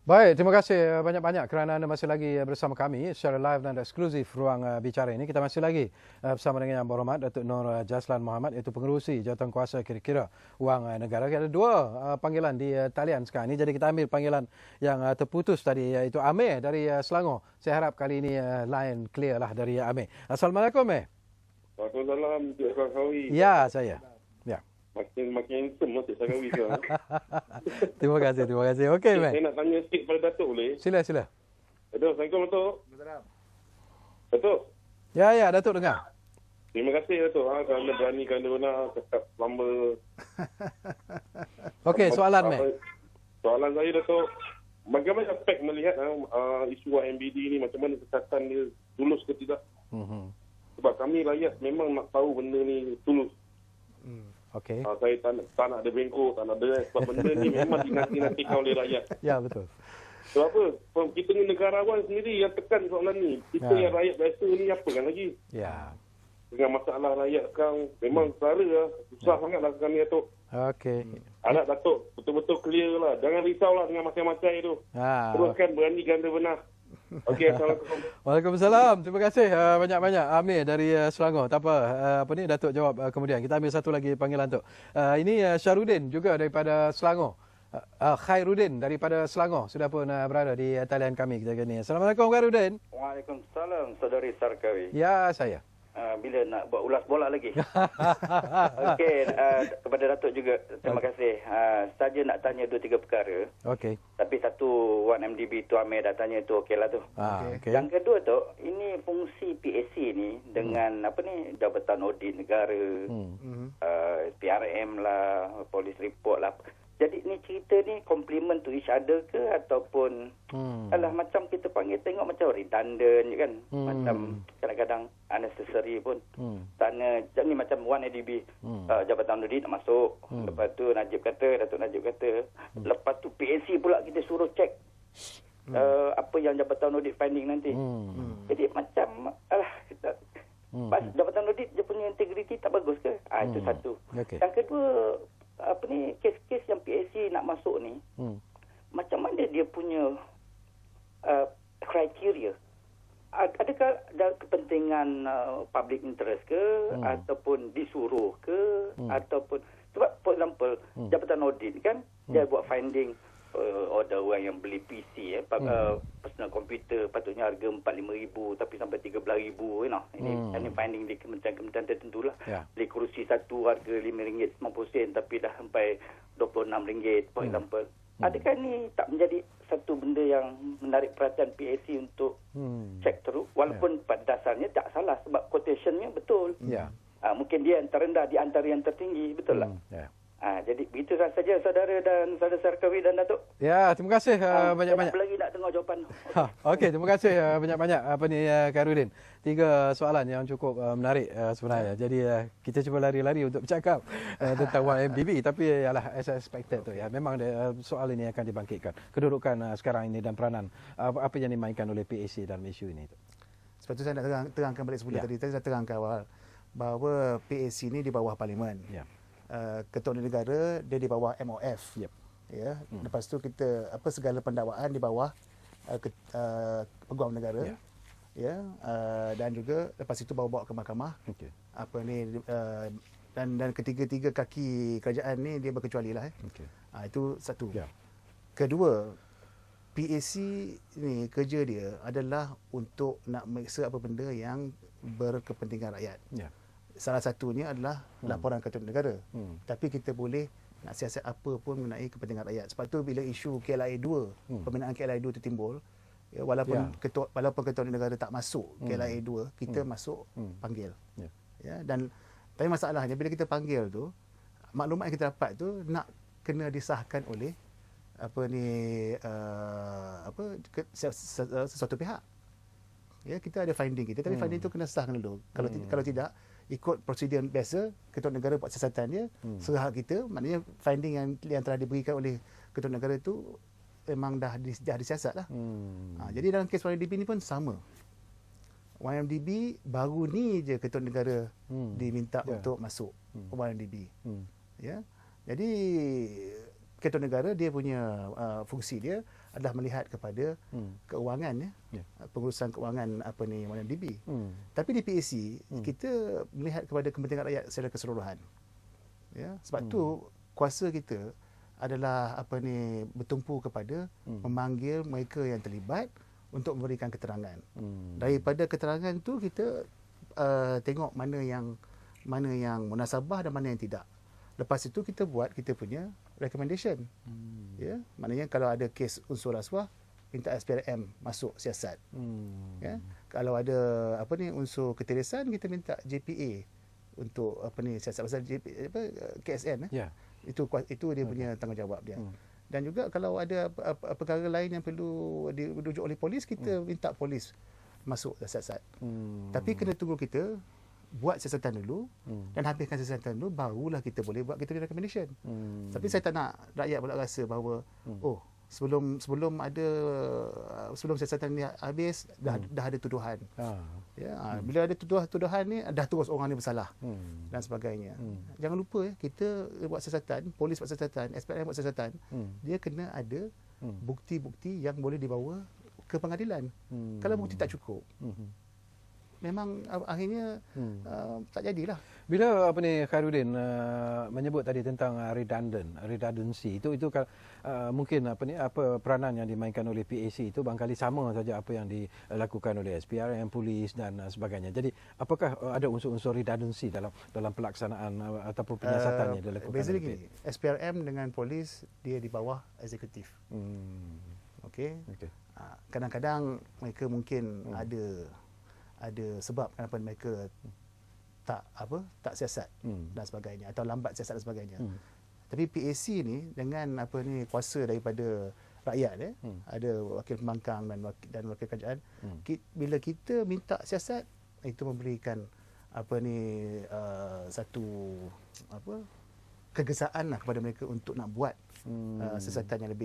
Speaker 1: Baik, terima kasih banyak-banyak kerana anda masih lagi bersama kami secara live dan eksklusif Ruang Bicara ini. Kita masih lagi bersama dengan Yang Berhormat Datuk Nur Jazlan Mohamad, iaitu pengerusi Jawatankuasa Kira-kira Wang Negara. Ada dua panggilan di talian sekarang ini, jadi kita ambil panggilan yang terputus tadi, iaitu Amir dari Selangor. Saya harap kali ini line clear lah dari Amir. Assalamualaikum, Amir.
Speaker 9: Waalaikumsalam, Cik Sarkawi.
Speaker 1: Ya, saya. Ya.
Speaker 9: Makin handsome lah Cik Sarkawi sekarang.
Speaker 1: Terima kasih. Okey, Amir.
Speaker 9: Saya nak tanya sikit pada Datuk boleh?
Speaker 1: Sila.
Speaker 9: Datuk, Assalamualaikum Datuk. Datuk.
Speaker 1: Ya, Datuk dengar.
Speaker 9: Terima kasih Datuk kerana berani kerana benar cakap lama.
Speaker 1: Okey, soalan, Amir.
Speaker 9: Soalan saya Datuk, bagaimana aspek melihat isu YMBD ni, macam mana kesihatan dia tulus ke tidak? Sebab kami rakyat memang nak tahu benda ni tulus.
Speaker 1: Okey.
Speaker 9: Saya tak nak ada bengkok, tak nak ada, sebab benda ni memang dinanti-nantikan oleh rakyat.
Speaker 1: Ya, betul.
Speaker 9: Sebab apa? Kita ni negarawan sendiri yang tekan soalan ni. Kita yang rakyat biasa ni apakan lagi?
Speaker 1: Ya.
Speaker 9: Dengan masalah rakyat sekarang, memang setara lah. Susah sangatlah sekarang ni Datuk.
Speaker 1: Okey.
Speaker 9: Harap Datuk betul-betul clear lah. Jangan risaulah dengan macam-macam tu. Teruskan berani ganda benar. Okey, Assalamualaikum.
Speaker 1: Waalaikumsalam. Terima kasih banyak-banyak Amir dari Selangor. Tak apa ni Datuk jawab kemudian. Kita ambil satu lagi panggilan tu. Ini Syarudin juga daripada Selangor. Khairuddin daripada Selangor sudah pun berada di talian kami ketika ini. Assalamualaikum Khairuddin.
Speaker 10: Waalaikumsalam Saudari Sarkawi.
Speaker 1: Ya, saya.
Speaker 10: Bila nak buat ulas bola lagi. Okey, kepada Datuk juga terima kasih. Saja nak tanya 2-3 perkara.
Speaker 1: Okey.
Speaker 10: Tapi satu 1MDB tu Amir dah tanya tu okeylah tu.
Speaker 1: Okay.
Speaker 10: Yang kedua tu, ini fungsi PAC ni dengan Jabatan Audit Negara, PRM lah, Police Report lah. Jadi ni cerita ni complement to each other ke ataupun alah macam kita panggil tengok macam redundant je kan. Macam kadang-kadang unnecessary pun. Sana ni macam 1ADB Jabatan Audit nak masuk. Lepas tu Datuk Najib kata lepas tu PAC pula kita suruh check apa yang Jabatan Audit finding nanti. Jadi macam Jabatan Audit dia punya integriti tak bagus ke? Itu satu. Yang kedua kes-kes yang PAC nak masuk ni macam mana dia punya kriteria? Adakah ada kepentingan public interest ke ataupun disuruh ke ataupun sebab for example Jabatan Audit kan dia buat finding ada orang yang beli PC personal computer patutnya harga 45,000 tapi sampai 13,000 ini finding di kementerian-kementerian tertentu lah. Beli kerusi satu harga RM5.90 tapi dah sampai RM26 for example. Adakah ni tak menjadi satu benda yang menarik perhatian PAC untuk cek terus walaupun pada dasarnya tak salah sebab quotationnya betul. Mungkin dia yang terendah di antara yang tertinggi, betul tak? Jadi begitu saja saudara dan saudara Sarkawi dan Datuk.
Speaker 1: Ya, terima kasih banyak-banyak.
Speaker 10: Lagi nak dengar jawapan.
Speaker 1: Okey, terima kasih banyak-banyak Khairuddin. 3 soalan yang cukup menarik sebenarnya. Jadi kita cuba lari-lari untuk bercakap tentang YMDB tapi ialah as expected tu ya. Memang soal ini akan dibangkitkan. Kedudukan sekarang ini dan peranan apa yang dimainkan oleh PAC dalam isu ini tu.
Speaker 2: Sebab tu saya nak terangkan balik sebelum tadi. Saya terangkan awal bahawa PAC ini di bawah Parlimen. Ketua Negara dia di bawah MOF. Ya. Lepas tu kita segala pendakwaan di bawah Peguam Negara. Ya. Dan juga lepas itu bawa ke mahkamah. Dan ketiga-tiga kaki kerajaan ni dia berkecuali lah. Itu satu. Kedua, PAC ni kerja dia adalah untuk nak meksa apa benda yang berkepentingan rakyat. Salah satunya adalah laporan Ketua Negara. Tapi kita boleh nak siasat apa pun mengenai kepentingan rakyat. Sebab tu bila isu KLIA 2, pembinaan KLIA 2 itu timbul, walaupun Ketua Negara tak masuk KLIA 2, kita masuk panggil. Dan tapi masalahnya bila kita panggil tu, maklumat yang kita dapat tu nak kena disahkan oleh sesuatu pihak. Ya, kita ada finding kita, tapi finding tu kena sahkan dulu. Kalau tidak, ikut prosedur biasa, Ketua Negara buat siasatan dia, serah kita, maknanya finding yang telah diberikan oleh Ketua Negara itu memang dah disiasat lah. Jadi dalam kes YMDB ni pun sama. YMDB baru ni je Ketua Negara diminta untuk masuk YMDB. Ya. Jadi Ketua Negara dia punya fungsi dia adalah melihat kepada keuangan pengurusan keuangan YMDB. Tapi di PAC kita melihat kepada kepentingan rakyat secara keseluruhan. Ya, sebab tu kuasa kita adalah bertumpu kepada memanggil mereka yang terlibat untuk memberikan keterangan. Daripada keterangan tu kita tengok mana yang munasabah dan mana yang tidak. Lepas itu kita buat kita punya recommendation. Ya, maknanya kalau ada kes unsur rasuah, minta SPRM masuk siasat. Ya, kalau ada unsur ketirisan, kita minta JPA untuk siasat pasal KSN. Itu dia punya tanggungjawab dia. Dan juga kalau ada perkara lain yang perlu dirujuk oleh polis, kita minta polis masuk siasat. Tapi kena tunggu kita buat siasatan dulu dan habiskan siasatan dulu, barulah kita boleh buat kita punya recommendation. Tapi saya tak nak rakyat pula rasa bahawa sebelum siasatan ni habis dah ada tuduhan. Ya, bila ada tuduhan ni dah terus orang ni bersalah dan sebagainya. Jangan lupa kita buat siasatan, polis buat siasatan, SPRM buat siasatan, dia kena ada bukti-bukti yang boleh dibawa ke pengadilan. Kalau bukti tak cukup, memang akhirnya tak jadilah.
Speaker 1: Bila Khairuddin menyebut tadi tentang redundancy itu mungkin peranan yang dimainkan oleh PAC itu barangkali sama saja apa yang dilakukan oleh SPRM, polis dan sebagainya. Jadi apakah ada unsur-unsur redundancy dalam pelaksanaan ataupun penyiasatan yang dilakukan?
Speaker 2: Beza lagi, SPRM dengan polis dia di bawah eksekutif. Okey. Kadang-kadang mereka mungkin ada sebab kenapa mereka tak siasat dan sebagainya, atau lambat siasat dan sebagainya. Tapi PAC ni dengan kuasa daripada rakyat, ada wakil pembangkang dan wakil kerajaan, bila kita minta siasat, itu memberikan satu kegesaan kepada mereka untuk nak buat siasatan yang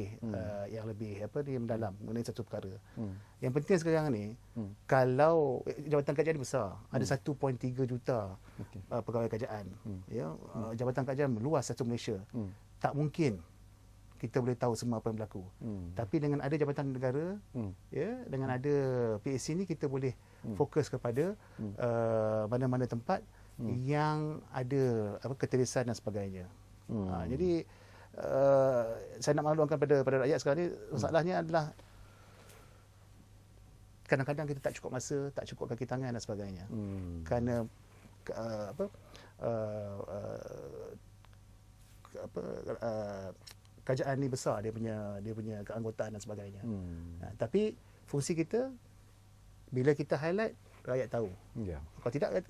Speaker 2: lebih mendalam mengenai satu perkara. Yang penting sekarang ni, kalau jabatan kerajaan ni besar, ada 1.3 juta pegawai kerajaan. Ya, jabatan kerajaan meluas satu Malaysia. Tak mungkin kita boleh tahu semua apa yang berlaku. Tapi dengan ada jabatan negara, dengan ada PAC ni, kita boleh fokus kepada mana-mana tempat yang ada ketirisan dan sebagainya. Jadi saya nak maklumkan pada rakyat sekarang ni, masalahnya adalah kadang-kadang kita tak cukup masa, tak cukup kaki tangan dan sebagainya. Kerana kerajaan ni besar, dia punya keanggotaan dan sebagainya. Tapi fungsi kita, bila kita highlight, rakyat tahu.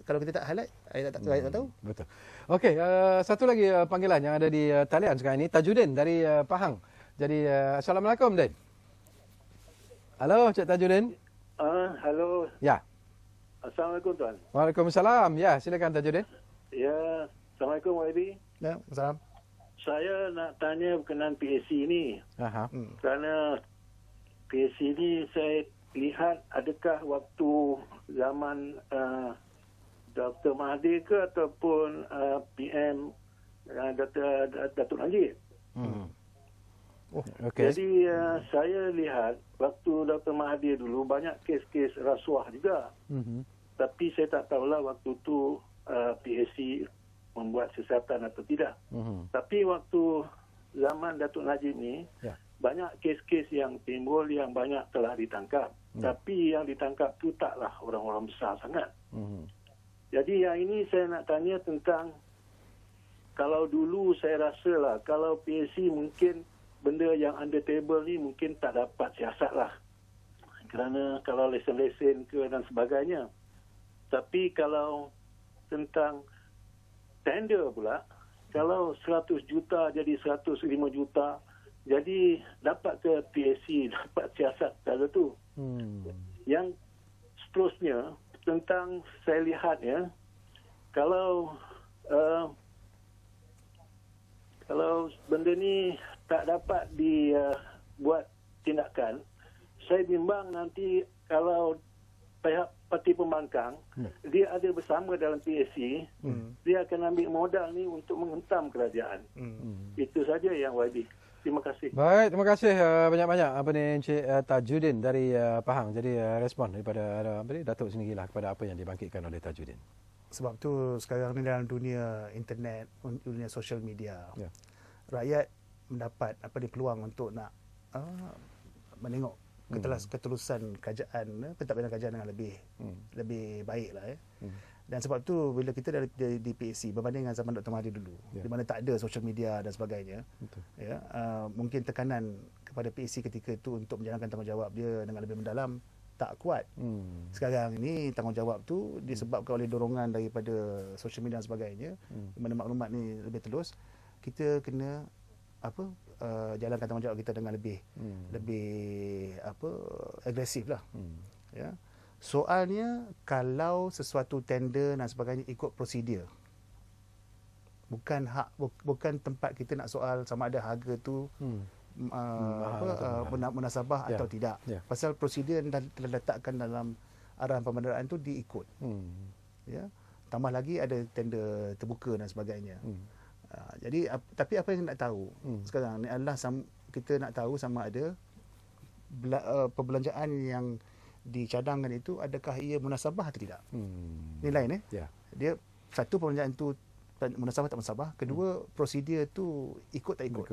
Speaker 2: Kalau kita tak highlight, rakyat tak tahu.
Speaker 1: Betul. Okey, satu lagi panggilan yang ada di talian sekarang ini, Tajuddin dari Pahang. Jadi Assalamualaikum, Din. Halo, Cik Tajuddin.
Speaker 11: Halo.
Speaker 1: Ya.
Speaker 11: Assalamualaikum, Tuan.
Speaker 1: Waalaikumsalam. Ya, silakan Tajuddin.
Speaker 11: Ya, Assalamualaikum, YB.
Speaker 2: Ya, Assalamualaikum.
Speaker 11: Saya nak tanya berkenaan PAC ni. Kerana PAC ni saya lihat, adakah waktu zaman Dr. Mahathir ke ataupun PM Datuk Najib. Jadi saya lihat waktu Dr. Mahathir dulu banyak kes-kes rasuah juga. Tapi saya tak tahulah waktu tu PAC membuat siasatan atau tidak. Tapi waktu zaman Datuk Najib ni, banyak kes-kes yang timbul yang banyak telah ditangkap. Tapi yang ditangkap tu taklah orang-orang besar sangat. Jadi yang ini saya nak tanya tentang, kalau dulu saya rasalah, kalau PAC mungkin benda yang under table ni mungkin tak dapat siasat lah. Kerana kalau lesen-lesen ke dan sebagainya. Tapi kalau tentang tender pula, kalau 100 juta jadi 105 juta, jadi dapat ke PAC dapat siasat kala tu. Yang seterusnya tentang saya lihat kalau benda ni tak dapat dibuat tindakan, saya bimbang nanti kalau pihak parti pembangkang, dia ada bersama dalam PAC, dia akan ambil modal ni untuk menghentam kerajaan. Itu saja yang YB. Terima kasih.
Speaker 1: Baik, terima kasih banyak-banyak Encik Tajudin dari Pahang. Jadi respon daripada Datuk sendirilah kepada apa yang dibangkitkan oleh Tajudin.
Speaker 2: Sebab tu sekarang ni dalam dunia internet, dunia social media, rakyat mendapat peluang untuk nak menengok ketulusan kerajaan, pentadbiran kerajaan dengan lebih baiklah. Dan sebab tu bila kita di PAC berbanding dengan zaman Dr. Mahathir dulu, di mana tak ada social media dan sebagainya, mungkin tekanan kepada PAC ketika itu untuk menjalankan tanggungjawab dia dengan lebih mendalam tak kuat. Sekarang ini tanggungjawab tu disebabkan oleh dorongan daripada social media dan sebagainya, di mana maklumat ni lebih telus, kita kena jalankan tanggungjawab kita dengan lebih agresif lah. Ya. Soalnya kalau sesuatu tender dan sebagainya ikut prosedur, bukan tempat kita nak soal sama ada harga tu munasabah atau tidak. Pasal prosedur yang telah letakkan dalam arahan pembendaraan tu diikut. Ya. Tambah lagi ada tender terbuka dan sebagainya. Jadi tapi apa yang nak tahu sekarang ni adalah kita nak tahu sama ada perbelanjaan yang dicadangkan itu adakah ia munasabah atau tidak. Ini lain dia satu perbelanjaan tu munasabah tak munasabah, kedua prosedur tu ikut tak ikut.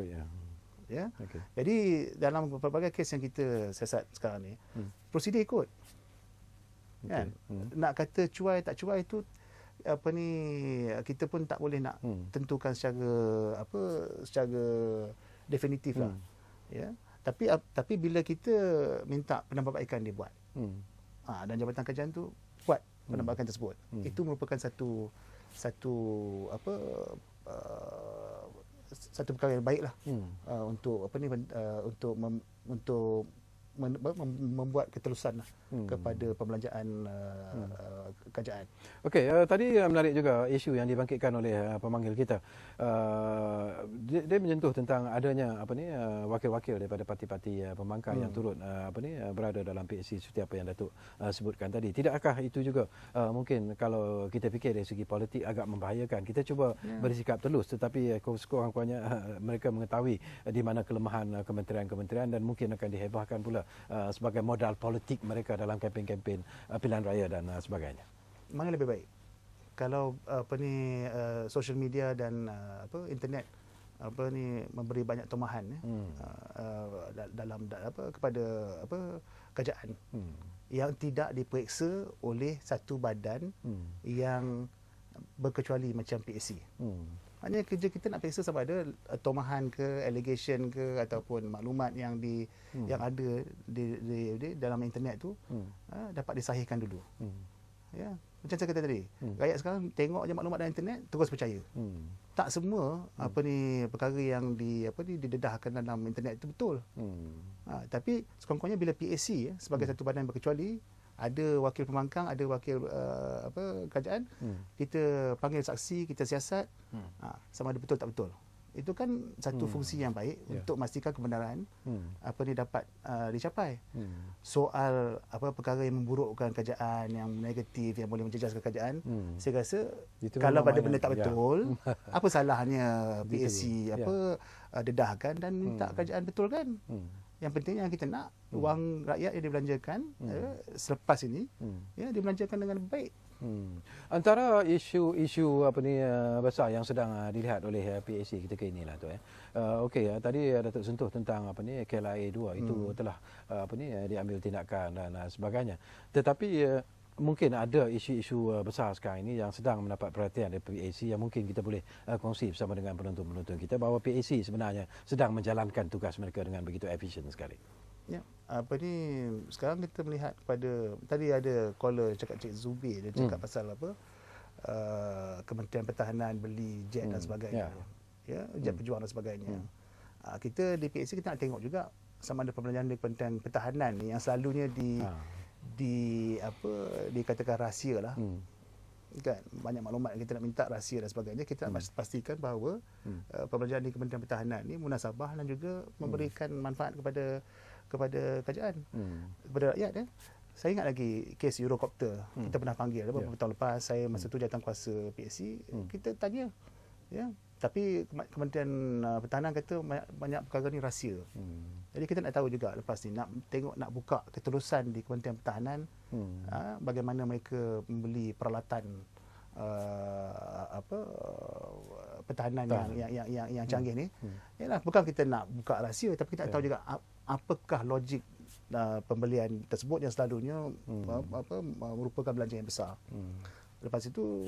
Speaker 2: Ya. Okay. Jadi dalam pelbagai kes yang kita siasat sekarang ni, prosedur ikut. Kan? Nak kata cuai tak cuai itu kita pun tak boleh nak tentukan secara definitif lah. Ya. Tapi bila kita minta penambahbaikan dia buat, dan Jabatan Kerajaan tu buat penambahbaikan tersebut, itu merupakan satu perkara yang baiklah untuk membuat ketelusan kepada pembelanjaan kerajaan.
Speaker 1: Okey, tadi menarik juga isu yang dibangkitkan oleh pemanggil kita. Dia menyentuh tentang adanya wakil-wakil daripada parti-parti pembangkang yang turut berada dalam PAC seperti apa yang Datuk sebutkan tadi. Tidakkah itu juga mungkin kalau kita fikir dari segi politik agak membahayakan? Kita cuba bersikap telus, tetapi sekurang-kurangnya mereka mengetahui di mana kelemahan kementerian-kementerian dan mungkin akan dihebahkan pula sebagai modal politik mereka dalam kempen-kempen pilihan raya dan sebagainya.
Speaker 2: Mana lebih baik? Kalau social media dan internet memberi banyak tomahan dalam kepada kerajaan yang tidak diperiksa oleh satu badan yang berkecuali macam PAC. Maknanya kerja kita nak periksa sama ada tomahan ke, allegation ke, ataupun maklumat yang yang ada di dalam internet tu dapat disahihkan dulu. Ya, macam saya kata tadi, rakyat sekarang tengok je maklumat dalam internet terus percaya. Tak semua perkara yang didedahkan dalam internet itu betul. Tapi sekurang-kurangnya bila PAC sebagai satu badan berkecuali, ada wakil pembangkang, ada wakil kerajaan, kita panggil saksi, kita siasat sama ada betul tak betul. Itu kan satu fungsi yang baik untuk memastikan kebenaran dapat dicapai. Soal perkara yang memburukkan kerajaan, yang negatif, yang boleh menjejaskan kerajaan, saya rasa itu kalau ada benda tak betul, apa salahnya PAC dedahkan dan minta kerajaan betulkan. Yang penting yang kita nak wang rakyat yang dibelanjakan selepas ini dibelanjakan dengan baik.
Speaker 1: Antara isu besar yang sedang dilihat oleh PAC ketika inilah tu okey, tadi Datuk sentuh tentang KLIA 2 itu telah diambil tindakan dan sebagainya. Tetapi mungkin ada isu-isu besar sekarang ini yang sedang mendapat perhatian dari PAC yang mungkin kita boleh kongsi bersama dengan penonton-penonton kita bahawa PAC sebenarnya sedang menjalankan tugas mereka dengan begitu efisien sekali.
Speaker 2: Ya, sekarang kita melihat pada tadi ada caller cakap Cik Zubir, dia cakap pasal Kementerian Pertahanan beli jet dan sebagainya. Ya, jet pejuang dan sebagainya. Kita di PAC kita nak tengok juga sama ada perbelanjaan di Kementerian Pertahanan ni yang selalunya dikatakan rahsia lah. Kan banyak maklumat yang kita nak minta rahsia dan sebagainya, kita nak pastikan bahawa perbelanjaan di Kementerian Pertahanan ni munasabah dan juga memberikan manfaat kepada kerajaan, kepada rakyat. Saya ingat lagi kes Eurocopter. Kita pernah panggil beberapa tahun lepas. Saya masa tu jawatankuasa PSC. Kita tanya. Ya. Tapi Kementerian Pertahanan kata banyak perkara ni rahsia. Jadi kita nak tahu juga lepas ni, nak buka keterusan di Kementerian Pertahanan, bagaimana mereka membeli peralatan pertahanan yang canggih ni. Yalah, bukan kita nak buka rahsia, tapi kita nak tahu juga apakah logik pembelian tersebut yang selalunya merupakan belanja yang besar. Lepas itu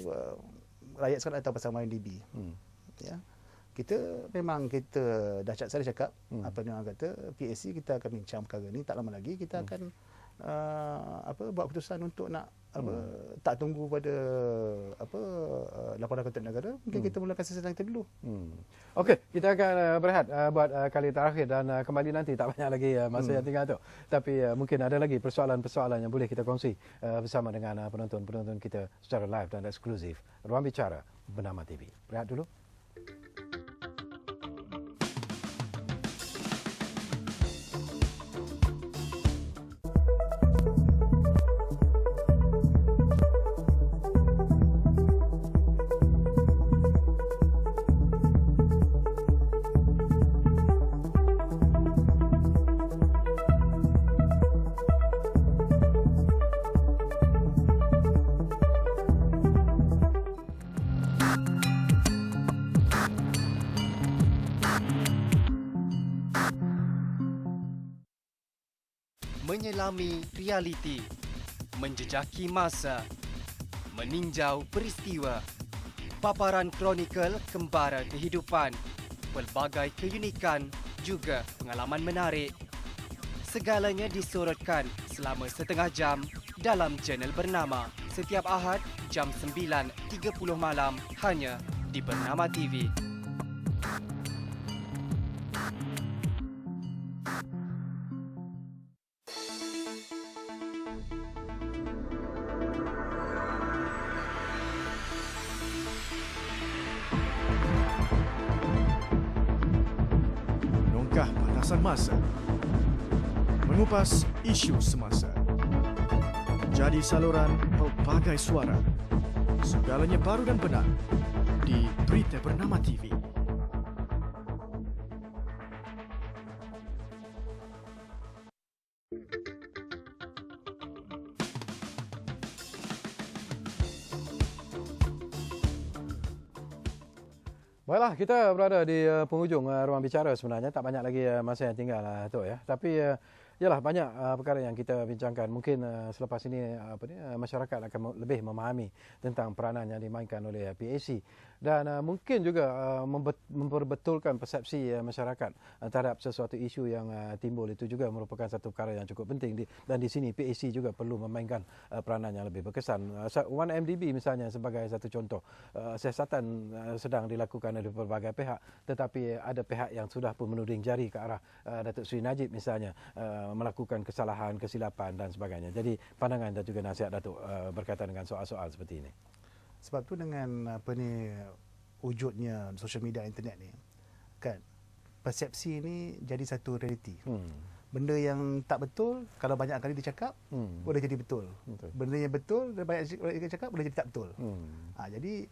Speaker 2: rakyat sekarang tahu pasal MyNDB. Ya. Kita saya dah cakap apa ni orang kata, PSC kita akan bincang perkara ni, tak lama lagi kita akan buat keputusan untuk nak tak tunggu pada laporan Ketua Negara, mungkin kita mulakan sesuatu kita dulu.
Speaker 1: Okey, kita akan berehat buat kali terakhir dan kembali nanti, tak banyak lagi masa yang tinggal tu. Tapi mungkin ada lagi persoalan-persoalan yang boleh kita kongsi bersama dengan penonton-penonton kita secara live dan eksklusif. Ruang Bicara Bernama TV. Berehat dulu.
Speaker 12: Menyelami realiti, menjejaki masa, meninjau peristiwa, paparan kronikal kembara kehidupan, pelbagai keunikan juga pengalaman menarik. Segalanya disorotkan selama setengah jam dalam channel Bernama setiap Ahad jam 9.30 malam hanya di Bernama TV.
Speaker 4: Batasan masa, mengupas isu semasa, jadi saluran pelbagai suara, segalanya baru dan benar di Berita Bernama TV.
Speaker 1: Baiklah, kita berada di penghujung ruang bicara sebenarnya. Tak banyak lagi masa yang tinggal tu ya. Tapi yalah, banyak perkara yang kita bincangkan. Mungkin selepas ini masyarakat akan lebih memahami tentang peranan yang dimainkan oleh PAC. Dan mungkin juga memperbetulkan persepsi masyarakat terhadap sesuatu isu yang timbul. Itu juga merupakan satu perkara yang cukup penting. Dan di sini PAC juga perlu memainkan peranan yang lebih berkesan. 1MDB misalnya sebagai satu contoh. Siasatan sedang dilakukan oleh berbagai pihak. Tetapi ada pihak yang sudah pun menuding jari ke arah Datuk Seri Najib misalnya melakukan kesalahan, kesilapan dan sebagainya. Jadi pandangan dan juga nasihat Datuk berkaitan dengan soal-soal seperti ini.
Speaker 2: Sebab tu dengan wujudnya social media, internet ni, kan, persepsi ni jadi satu realiti. Benda yang tak betul kalau banyak kali dicakap boleh jadi betul. Benda yang betul dan banyak kali dicakap boleh jadi tak betul. Jadi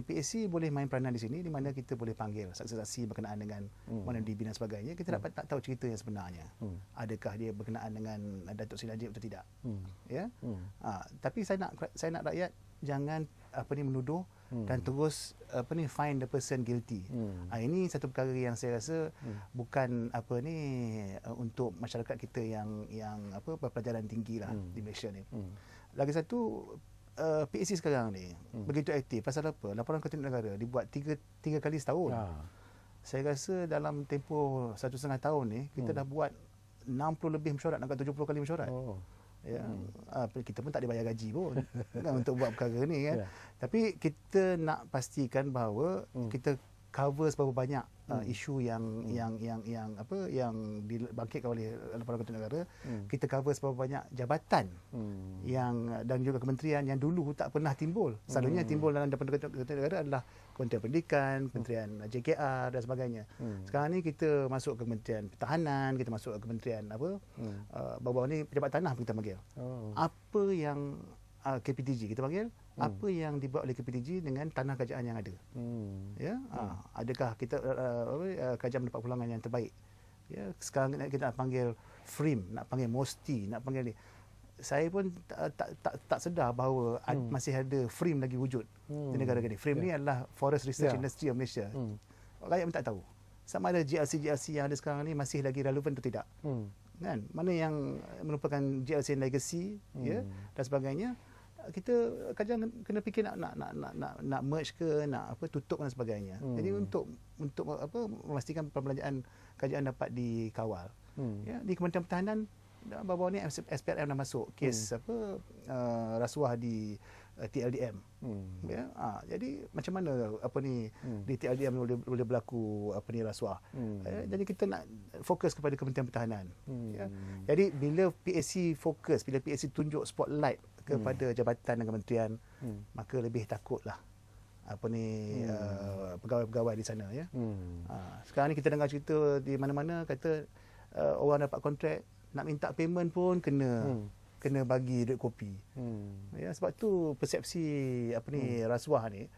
Speaker 2: PAC boleh main peranan di sini, di mana kita boleh panggil saksi-saksi berkenaan dengan MyNDB dan sebagainya. Kita dapat tak tahu cerita yang sebenarnya. Adakah dia berkenaan dengan Datuk Seri Najib atau tidak? Ya. Tapi saya nak rakyat jangan menuduh dan terus find the person guilty. Ini satu perkara yang saya rasa bukan untuk masyarakat kita yang berpelajaran tinggi lah di Malaysia ni. Lagi satu, PAC sekarang ni begitu aktif. Pasal apa? Laporan Ketua Negara dibuat tiga kali setahun. Saya rasa dalam tempoh 1.5 tahun ni kita dah buat 60 lebih mesyuarat, nak 70 kali mesyuarat. Ya, kita pun tak dibayar gaji pun kan, untuk buat perkara ni kan. Tapi kita nak pastikan bahawa kita cover berapa banyak isu yang dibangkitkan oleh Lembaga Konten Negara. Kita cover berapa banyak jabatan yang dan juga kementerian yang dulu tak pernah timbul. Selalunya timbul dalam Lembaga Konten Negara adalah Kementerian Pendidikan, Kementerian JKR dan sebagainya. Sekarang ni kita masuk ke Kementerian Pertahanan, kita masuk ke Kementerian baru-baru ni pejabat tanah kita panggil. Apa yang KPTG kita panggil, apa yang dibuat oleh KPTG dengan tanah kerajaan yang ada. Adakah kita kerajaan mendapat pulangan yang terbaik? Ya, sekarang kita nak panggil FRIM, nak panggil MOSTI, nak panggil ni. Saya pun tak sedar bahawa masih ada FRIM lagi wujud di negara ini. FRIM ni adalah Forest Research Industry of Malaysia. Rakyat pun tak tahu sama ada GLC yang ada sekarang ni masih lagi relevan atau tidak. Kan? Mana yang merupakan GLC legacy dan sebagainya. Kita kadang kena fikir nak merge ke, nak tutup dan sebagainya. Jadi untuk memastikan perbelanjaan kerajaan dapat dikawal. Di Kementerian Pertahanan baru-baru ni SPRM dah masuk kes rasuah di TLDM. Jadi macam mana di TLDM boleh berlaku rasuah. Jadi kita nak fokus kepada Kementerian Pertahanan. Jadi bila PAC fokus, bila PAC tunjuk spotlight kepada jabatan dan kementerian, maka lebih takutlah pegawai-pegawai di sana. Sekarang ni kita dengar cerita di mana-mana kata orang dapat kontrak nak minta payment pun kena bagi duit kopi. Sebab tu persepsi rasuah ni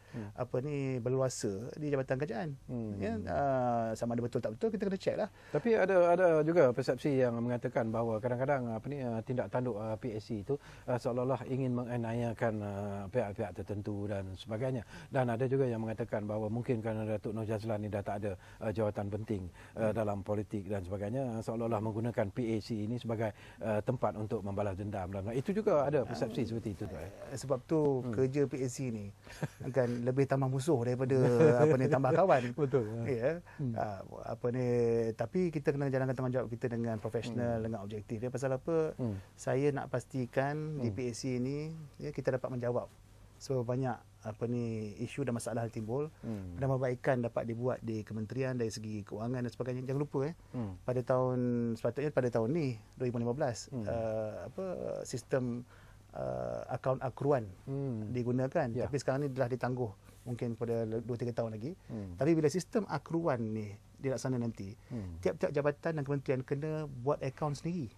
Speaker 2: berluasa di jabatan kerajaan. Sama ada betul tak betul kita kena check lah.
Speaker 1: Tapi ada juga persepsi yang mengatakan bahawa kadang-kadang tindak tanduk PAC itu seolah-olah ingin menganiayakan pihak-pihak tertentu dan sebagainya. Dan ada juga yang mengatakan bahawa mungkin kerana Datuk Noh Jazlan ni dah tak ada jawatan penting dalam politik dan sebagainya, seolah-olah menggunakan PAC ini sebagai tempat untuk membalas dendam. Itu juga ada persepsi seperti itu.
Speaker 2: Sebab tu kerja PAC ni akan lebih tambah musuh daripada tambah kawan.
Speaker 1: Betul.
Speaker 2: Tapi kita kena jalankan tanggungjawab kita dengan profesional, dengan objektif. Pasal apa? Saya nak pastikan di PAC ni kita dapat menjawab seberapa banyak isu dan masalah yang timbul, dan perbaikan dapat dibuat di kementerian dari segi kewangan dan sebagainya. Jangan lupa sepatutnya pada tahun ni 2015 sistem akaun akruan digunakan, tapi sekarang ni telah ditangguh mungkin pada 2-3 tahun lagi. Tapi bila sistem akruan ni dilaksana nanti, tiap-tiap jabatan dan kementerian kena buat akaun sendiri.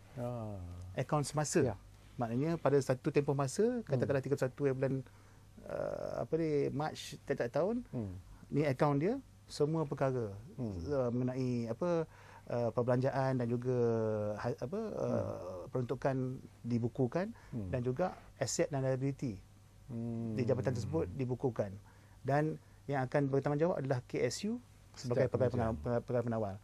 Speaker 2: Akaun semasa. Maknanya pada satu tempoh masa, katakanlah 31 bulan Mac tiap-tiap tahun, ni akaun dia semua perkara mengenai perbelanjaan dan juga peruntukan dibukukan, dan juga aset dan liability di jabatan tersebut dibukukan, dan yang akan bertanggungjawab adalah KSU sebagai pegawai penawal.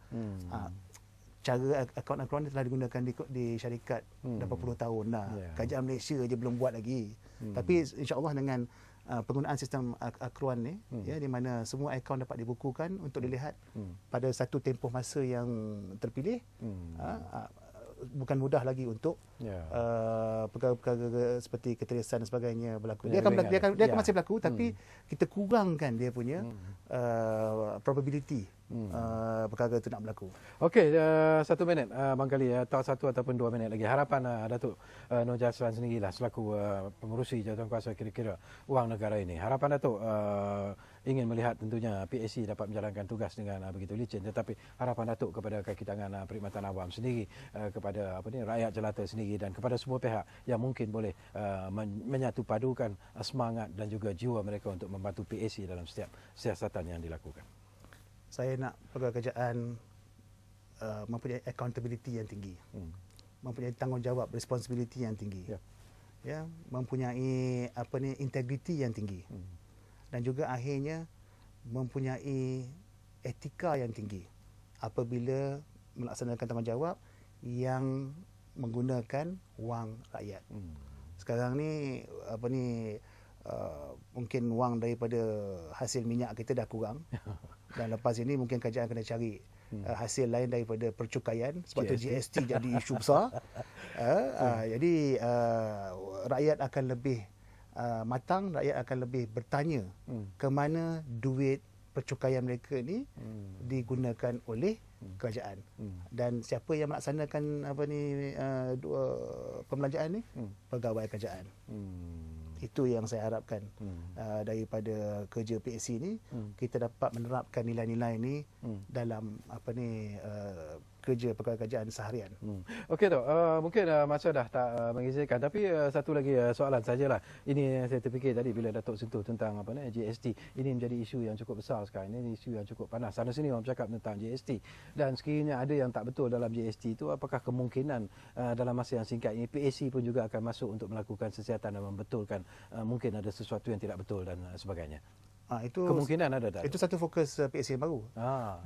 Speaker 2: Cara akaun akruan telah digunakan di syarikat dah berpuluh tahun dah. Kerajaan Malaysia je belum buat lagi. Tapi insya-Allah dengan penggunaan sistem akruan ni, di mana semua akaun dapat dibukukan untuk dilihat pada satu tempoh masa yang terpilih, bukan mudah lagi untuk perkara-perkara seperti keterisan dan sebagainya berlaku. Dia akan masih berlaku, tapi kita kurangkan dia punya probability perkara itu nak berlaku.
Speaker 1: Okey, 1 minit barangkali atau 1 ataupun 2 minit lagi. Harapan Datuk Noh Jazlan sendirilah selaku pengurusi jawatankuasa kira-kira wang negara ini. Harapan Datuk ingin melihat tentunya PAC dapat menjalankan tugas dengan begitu licin, tetapi harapan Datuk kepada kaki tangan perkhidmatan awam sendiri, kepada rakyat jelata sendiri, dan kepada semua pihak yang mungkin boleh menyatu padukan semangat dan juga jiwa mereka untuk membantu PAC dalam setiap siasatan yang dilakukan.
Speaker 2: Saya nak pegawai kerajaan mempunyai accountability yang tinggi, mempunyai tanggungjawab, responsibility yang tinggi, mempunyai integriti yang tinggi, dan juga akhirnya mempunyai etika yang tinggi apabila melaksanakan tanggungjawab yang menggunakan wang rakyat. Sekarang ni mungkin wang daripada hasil minyak kita dah kurang. Dan lepas ini mungkin kerajaan kena cari hasil lain daripada percukaian, sebab tu GST jadi isu besar. Jadi rakyat akan lebih matang, rakyat akan lebih bertanya ke mana duit percukaian mereka ni digunakan oleh kerajaan. Dan siapa yang melaksanakan pembelanjaan ni? Pegawai kerajaan. Itu yang saya harapkan daripada kerja PSC ni, kita dapat menerapkan nilai-nilai ni dalam kerja pegawai kerajaan seharian.
Speaker 1: Okey tu, mungkin masa dah tak mengizinkan, tapi satu lagi soalan sajalah. Ini saya terfikir tadi bila Datuk sentuh tentang GST. Ini menjadi isu yang cukup besar sekarang. Ini isu yang cukup panas. Sana sini orang bercakap tentang GST. Dan sekiranya ada yang tak betul dalam GST itu, apakah kemungkinan dalam masa yang singkat ini PAC pun juga akan masuk untuk melakukan siasatan dan membetulkan mungkin ada sesuatu yang tidak betul dan sebagainya.
Speaker 2: Itu
Speaker 1: kemungkinan ada tak?
Speaker 2: Itu satu fokus PAC yang baru.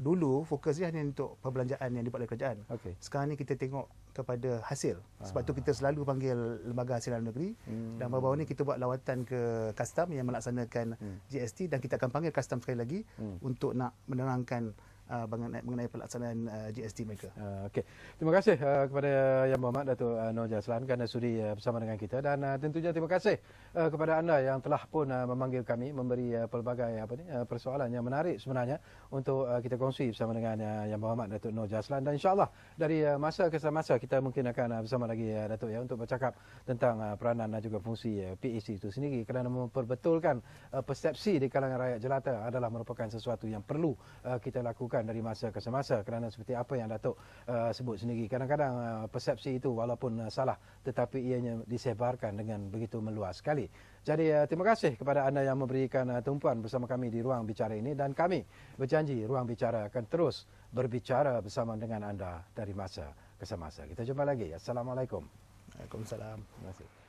Speaker 2: Dulu fokus dia hanya untuk perbelanjaan yang dibuat oleh kerajaan. Sekarang ni kita tengok kepada hasil. Sebab tu kita selalu panggil Lembaga Hasil Dalam Negeri, dan baru-baru ni kita buat lawatan ke custom yang melaksanakan GST, dan kita akan panggil custom sekali lagi untuk nak menerangkan mengenai pelaksanaan GST mereka.
Speaker 1: Okey. Terima kasih kepada Yang Berhormat Datuk Noh Jazlan kerana sudi bersama dengan kita, dan tentunya terima kasih kepada anda yang telah pun memanggil kami, memberi pelbagai persoalan yang menarik sebenarnya untuk kita kongsi bersama dengan Yang Berhormat Datuk Noh Jazlan, dan insya-Allah dari masa ke masa kita mungkin akan bersama lagi Datuk untuk bercakap tentang peranan dan juga fungsi PAC itu sendiri, kerana memperbetulkan persepsi di kalangan rakyat jelata adalah merupakan sesuatu yang perlu kita lakukan dari masa ke semasa, kerana seperti apa yang Datuk sebut sendiri, kadang-kadang persepsi itu walaupun salah tetapi ianya disebarkan dengan begitu meluas sekali. Jadi terima kasih kepada anda yang memberikan tumpuan bersama kami di Ruang Bicara ini, dan kami berjanji Ruang Bicara akan terus berbicara bersama dengan anda dari masa ke semasa. Kita jumpa lagi. Assalamualaikum.
Speaker 2: Waalaikumsalam.
Speaker 1: Terima kasih.